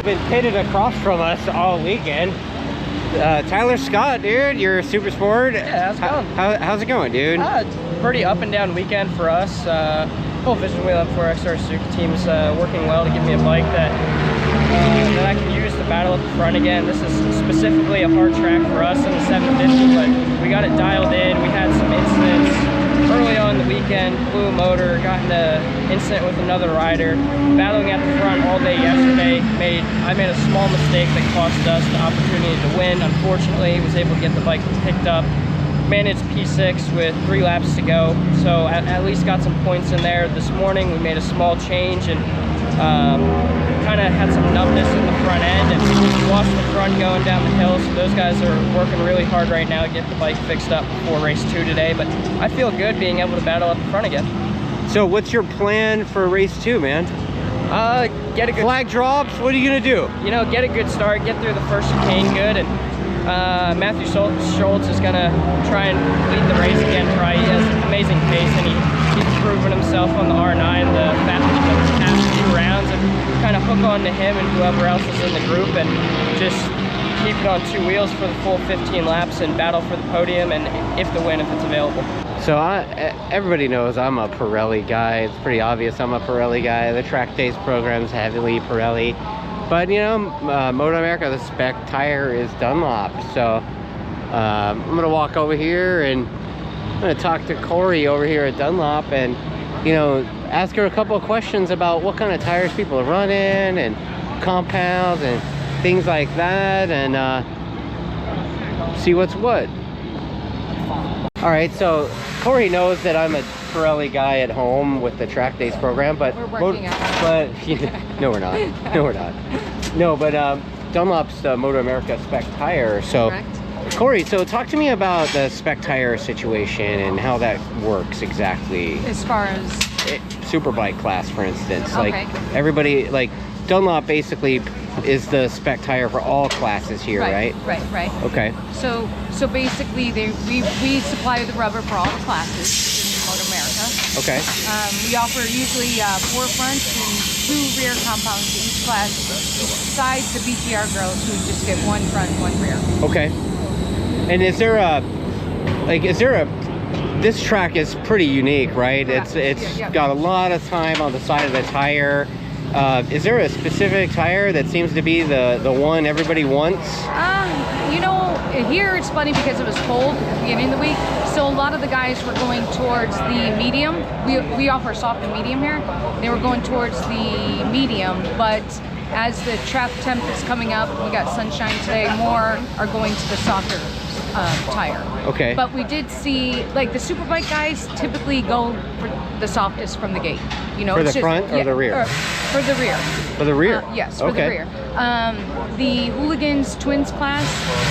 Been pitted across from us all weekend. Tyler Scott, dude, you're super sport. Yeah, how's it going? How's it going, dude? It's pretty up and down weekend for us. Full Vision Wheel Up4 XR Suzuki team's working well to give me a bike that I can use to battle at the front again. This is specifically a hard track for us in the 750, but we got it dialed in. We had some incidents early on in the weekend, blew a motor, got in an incident with another rider. Battling at the front all day yesterday, I made a small mistake that cost us the opportunity to win. Unfortunately, was able to get the bike picked up, managed P6 with 3 laps to go, so at least got some points in there. This morning we made a small change and kind of had some numbness in the front end and lost the front going down the hill, so those guys are working really hard right now to get the bike fixed up before race 2 today, but I feel good being able to battle at the front again. So what's your plan for race 2, man? Get a good flag drops. What are you gonna do? You know, get a good start, get through the first chicane good, and Matthew Schultz is gonna try and lead the race again. He has amazing pace, and he's proven himself on the R9 the past few rounds, and kind of hook on to him and whoever else is in the group, and just keep it on 2 wheels for the full 15 laps and battle for the podium, and if the win, if it's available. So everybody knows I'm a Pirelli guy. It's pretty obvious I'm a Pirelli guy. The TrackDaz program's heavily Pirelli. But, you know, MotoAmerica, the spec tire is Dunlop. So I'm going to walk over here and I'm going to talk to Corey over here at Dunlop and, you know, ask her a couple of questions about what kind of tires people are running and compounds and things like that, and see what's what. All right, so Corey knows that I'm a Pirelli guy at home with the TrackDaz program, but we're working out. But no, we're not. No, we're not. No, but Dunlop's the MotoAmerica spec tire. So, Correct. Corey, so talk to me about the spec tire situation and how that works exactly. As far as Superbike class, for instance, Okay. like everybody, like Dunlop basically is the spec tire for all classes here, right? Right. Okay. So basically, we supply the rubber for all the classes in MotoAmerica. Okay. We offer usually 4 fronts and 2 rear compounds to each class, besides the BTR girls who just get 1 front, 1 rear. Okay. And is there a this track is pretty unique, right? Correct. It's Yeah. got a lot of time on the side of the tire. Is there a specific tire that seems to be the one everybody wants? You know, here it's funny because it was cold at the beginning of the week, so a lot of the guys were going towards the medium. We offer soft and medium here. They were going towards the medium, but as the trap temp is coming up, we got sunshine today, more are going to the softer tire. Okay. But we did see, like, the Superbike guys typically go for the softest from the gate. You know, for it's the just, front or the rear? For the rear. For the rear? Yes, for the rear. The Hooligans Twins class,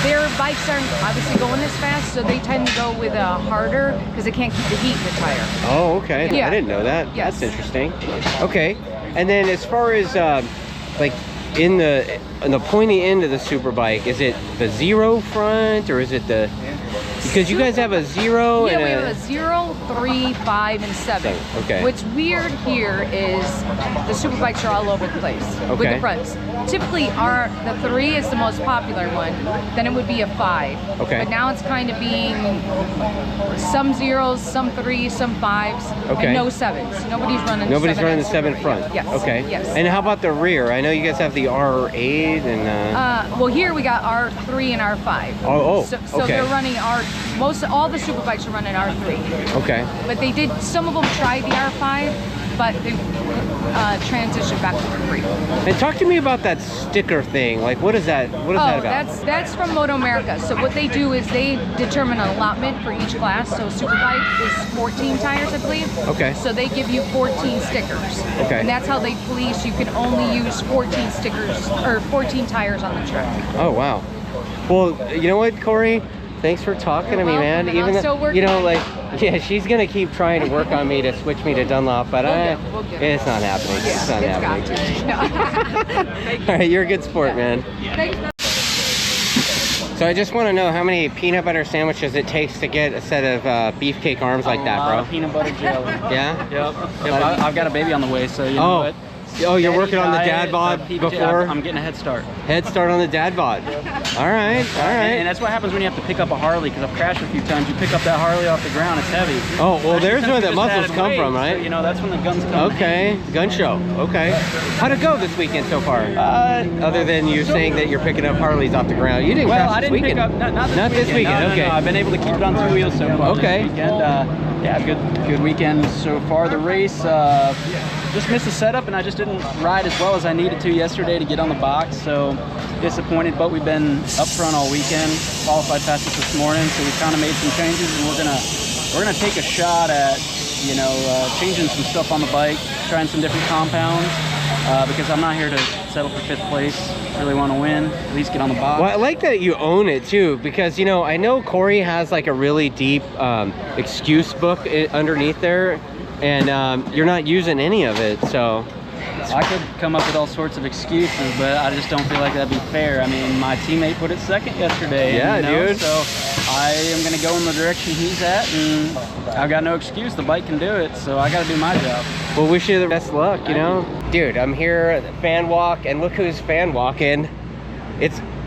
their bikes aren't obviously going as fast, so they tend to go with a harder because they can't keep the heat in the tire. Oh, okay. Yeah. I didn't know that. Yes. That's interesting. Okay. And then as far as like in the pointy end of the Superbike, is it the 0 front or is it the, because you guys have a 0 yeah, and we have a 0, 3, 5, and 7. Okay. What's weird here is the Superbikes are all over the place with the fronts. Typically, the 3 is the most popular one. Then it would be a 5. Okay. But now it's kind of being some 0s, some 3s, some 5s, Okay. and no 7s. Nobody's running. Nobody's the 7 running the at 7 Superbike. front. Yes. Okay. Yes. And how about the rear? I know you guys have the R8 and. Well, here we got R3 and R5. Oh, So okay. they're running all the Superbikes are running R3. Okay. But they did, some of them tried the R5, but they transitioned back to the 3. And talk to me about that sticker thing. Like, what is that? What is that about? That's from MotoAmerica. So what they do is they determine an allotment for each class. So Superbike is 14 tires, I believe. Okay. So they give you 14 stickers. Okay. And that's how they police. You can only use 14 stickers or 14 tires on the track. Oh, wow. Well, you know what, Corey? Thanks for talking to me, man. Welcome, and I'm still working you know, on like, yeah, she's gonna keep trying to work on me to switch me to Dunlop, but We'll get it. it's not happening. Yeah, It's not happening. All right, you're a good sport, man. Thanks. So I just want to know how many peanut butter sandwiches it takes to get a set of beefcake arms like that, bro. Peanut butter jelly. Yeah? Yep. I've got a baby on the way, so you know what? Oh, you're working on the dad bod before? I'm getting a head start. Head start on the dad bod. All right, all right. And that's what happens when you have to pick up a Harley, because I've crashed a few times. You pick up that Harley off the ground, it's heavy. Oh, well, there's where the muscles come from, right? So, you know, that's when the guns come. Okay, gun show. Okay. How'd it go this weekend so far? Other than you saying that you're picking up Harleys off the ground. You didn't crash this weekend. Pick up, not this weekend. No, okay. No, I've been able to keep it on 2 wheels so far Okay. this weekend. Yeah, good weekend so far. The race, just missed the setup, and I just didn't ride as well as I needed to yesterday to get on the box, so disappointed, but we've been up front all weekend, qualified fastest this morning, so we kind of made some changes, and we're gonna take a shot at, you know, changing some stuff on the bike, trying some different compounds, because I'm not here to settle for 5th place. Really want to win, at least get on the box. Well, I like that you own it too, because, you know, I know Corey has like a really deep excuse book underneath there, and you're not using any of it, so. I could come up with all sorts of excuses, but I just don't feel like that'd be fair. I mean, my teammate put it second yesterday. Yeah, you know, dude. So I am going to go in the direction he's at, and I've got no excuse. The bike can do it, so I got to do my job. Well, wish you the best of luck, you know? Dude, I'm here at the fan walk, and look who's fan walking.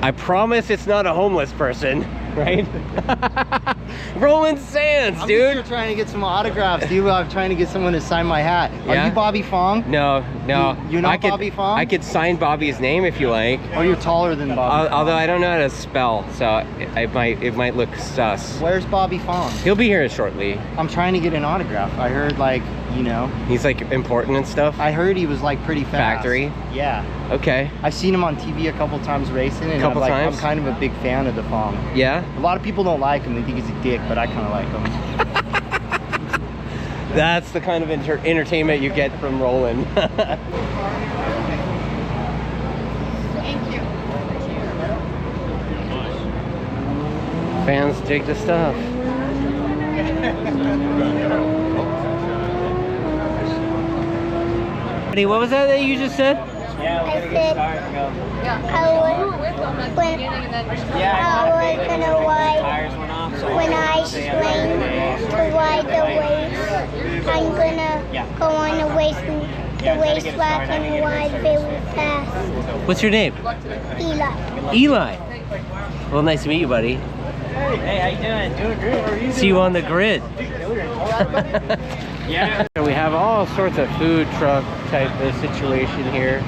I promise it's not a homeless person, right? Roland Sands, I'm dude. just here trying to get some autographs, dude. I'm trying to get someone to sign my hat. Yeah? Are you Bobby Fong? No. You know Bobby Fong? I could sign Bobby's name if you like. Oh, you're taller than Bobby Fong. Although I don't know how to spell, so it might look sus. Where's Bobby Fong? He'll be here shortly. I'm trying to get an autograph. I heard, like, you know. He's like important and stuff? I heard he was like pretty fast. Factory? Yeah. Okay. I've seen him on TV a couple times racing, and I'm kind of a big fan of the Fong. Yeah? A lot of people don't like him. They think he's a dick, but I kind of like him. That's the kind of entertainment you get from Roland. Thank you. Fans dig the stuff. What was that you just said? I said I was gonna ride when I train to ride the race. I'm gonna go on the race track and ride very fast. What's your name? Eli. Eli. Well, nice to meet you, buddy. Hey, how you doing? Doing good. How are you doing? See you on the grid. Yeah. So we have all sorts of food truck type of situation here.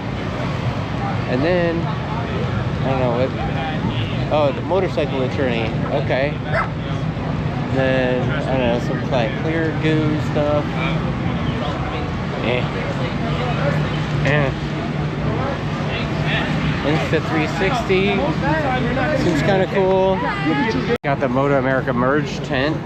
And then, I don't know what, oh, the motorcycle attorney, okay. Then, I don't know, some like clear goo stuff. Insta 360, seems kind of cool. Got the MotoAmerica merge tent.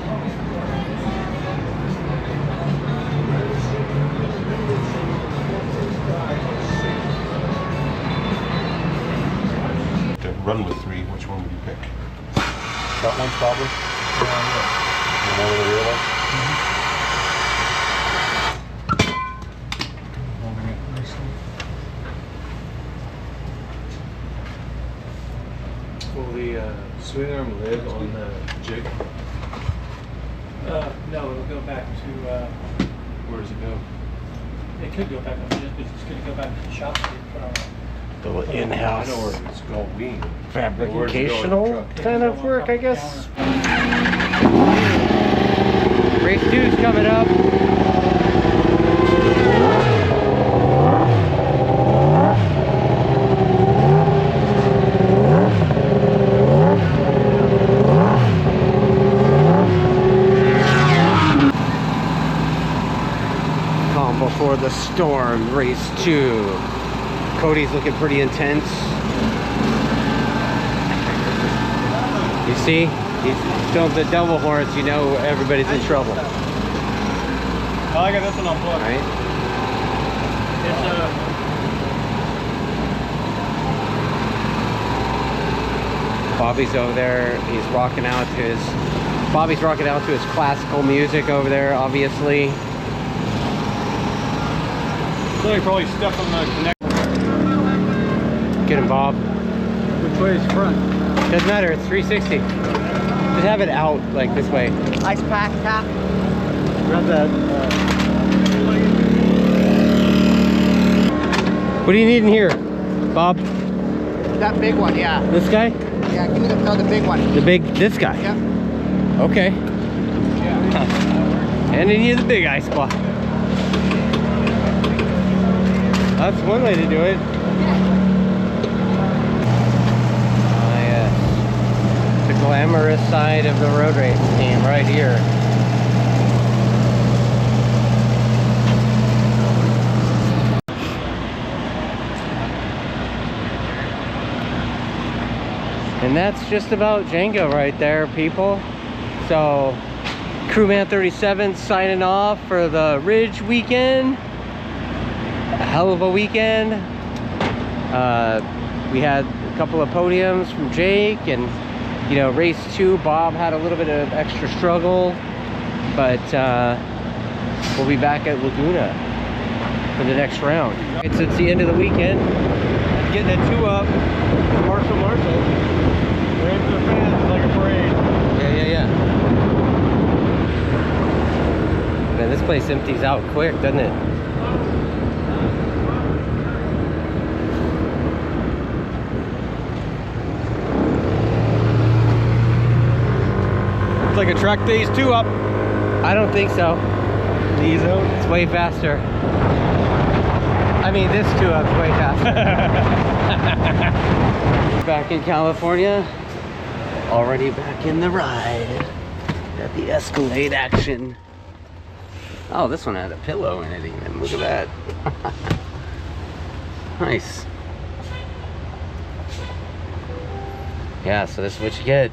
To run with 3, which one would you pick? That one's probably? And one of the real ones? Will the swing arm live on the jig? No, it'll go back to, Where does it go? it could go back on the jig, but it's going to go back to the shop. The in-house I know where it's going. fabricational kind of work, I guess. Race 2's coming up. Calm before the storm, race 2. Cody's looking pretty intense. You see? He's doing the double horns, you know everybody's in trouble. I got this one on plug. Right? Bobby's over there. He's rocking out to his... Bobby's rocking out to his classical music over there, obviously. So you probably stepped on the connector. Get him, Bob. Which way is front? Doesn't matter, it's 360. Just have it out like this way. Ice pack cap. Grab that. What do you need in here, Bob? That big one, yeah. This guy? Yeah, give me the big one. This guy? Yep. Okay. And then you need the big ice block. That's one way to do it. The glamorous side of the road race team right here. And that's just about Django right there, people. So, Crewman 37 signing off for the Ridge weekend. A hell of a weekend. We had a couple of podiums from Jake, and you know, race 2, Bob had a little bit of extra struggle, but we'll be back at Laguna for the next round. It's the end of the weekend. Getting a 2-up, Marshall. Wave to the fans like a parade. Yeah. Man, this place empties out quick, doesn't it? Like a TrackDaz 2-up. I don't think so. It's way faster. I mean, this 2-up's way faster. Back in California. Already back in the ride. Got the Escalade action. Oh, this one had a pillow in it even. Look at that. Nice. Yeah, so this is what you get.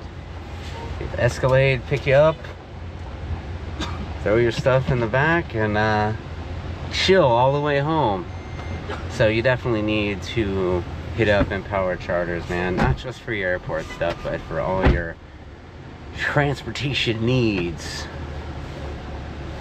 The Escalade pick you up, throw your stuff in the back, and chill all the way home. So you definitely need to hit up Empower Charters, man. Not just for your airport stuff, but for all your transportation needs.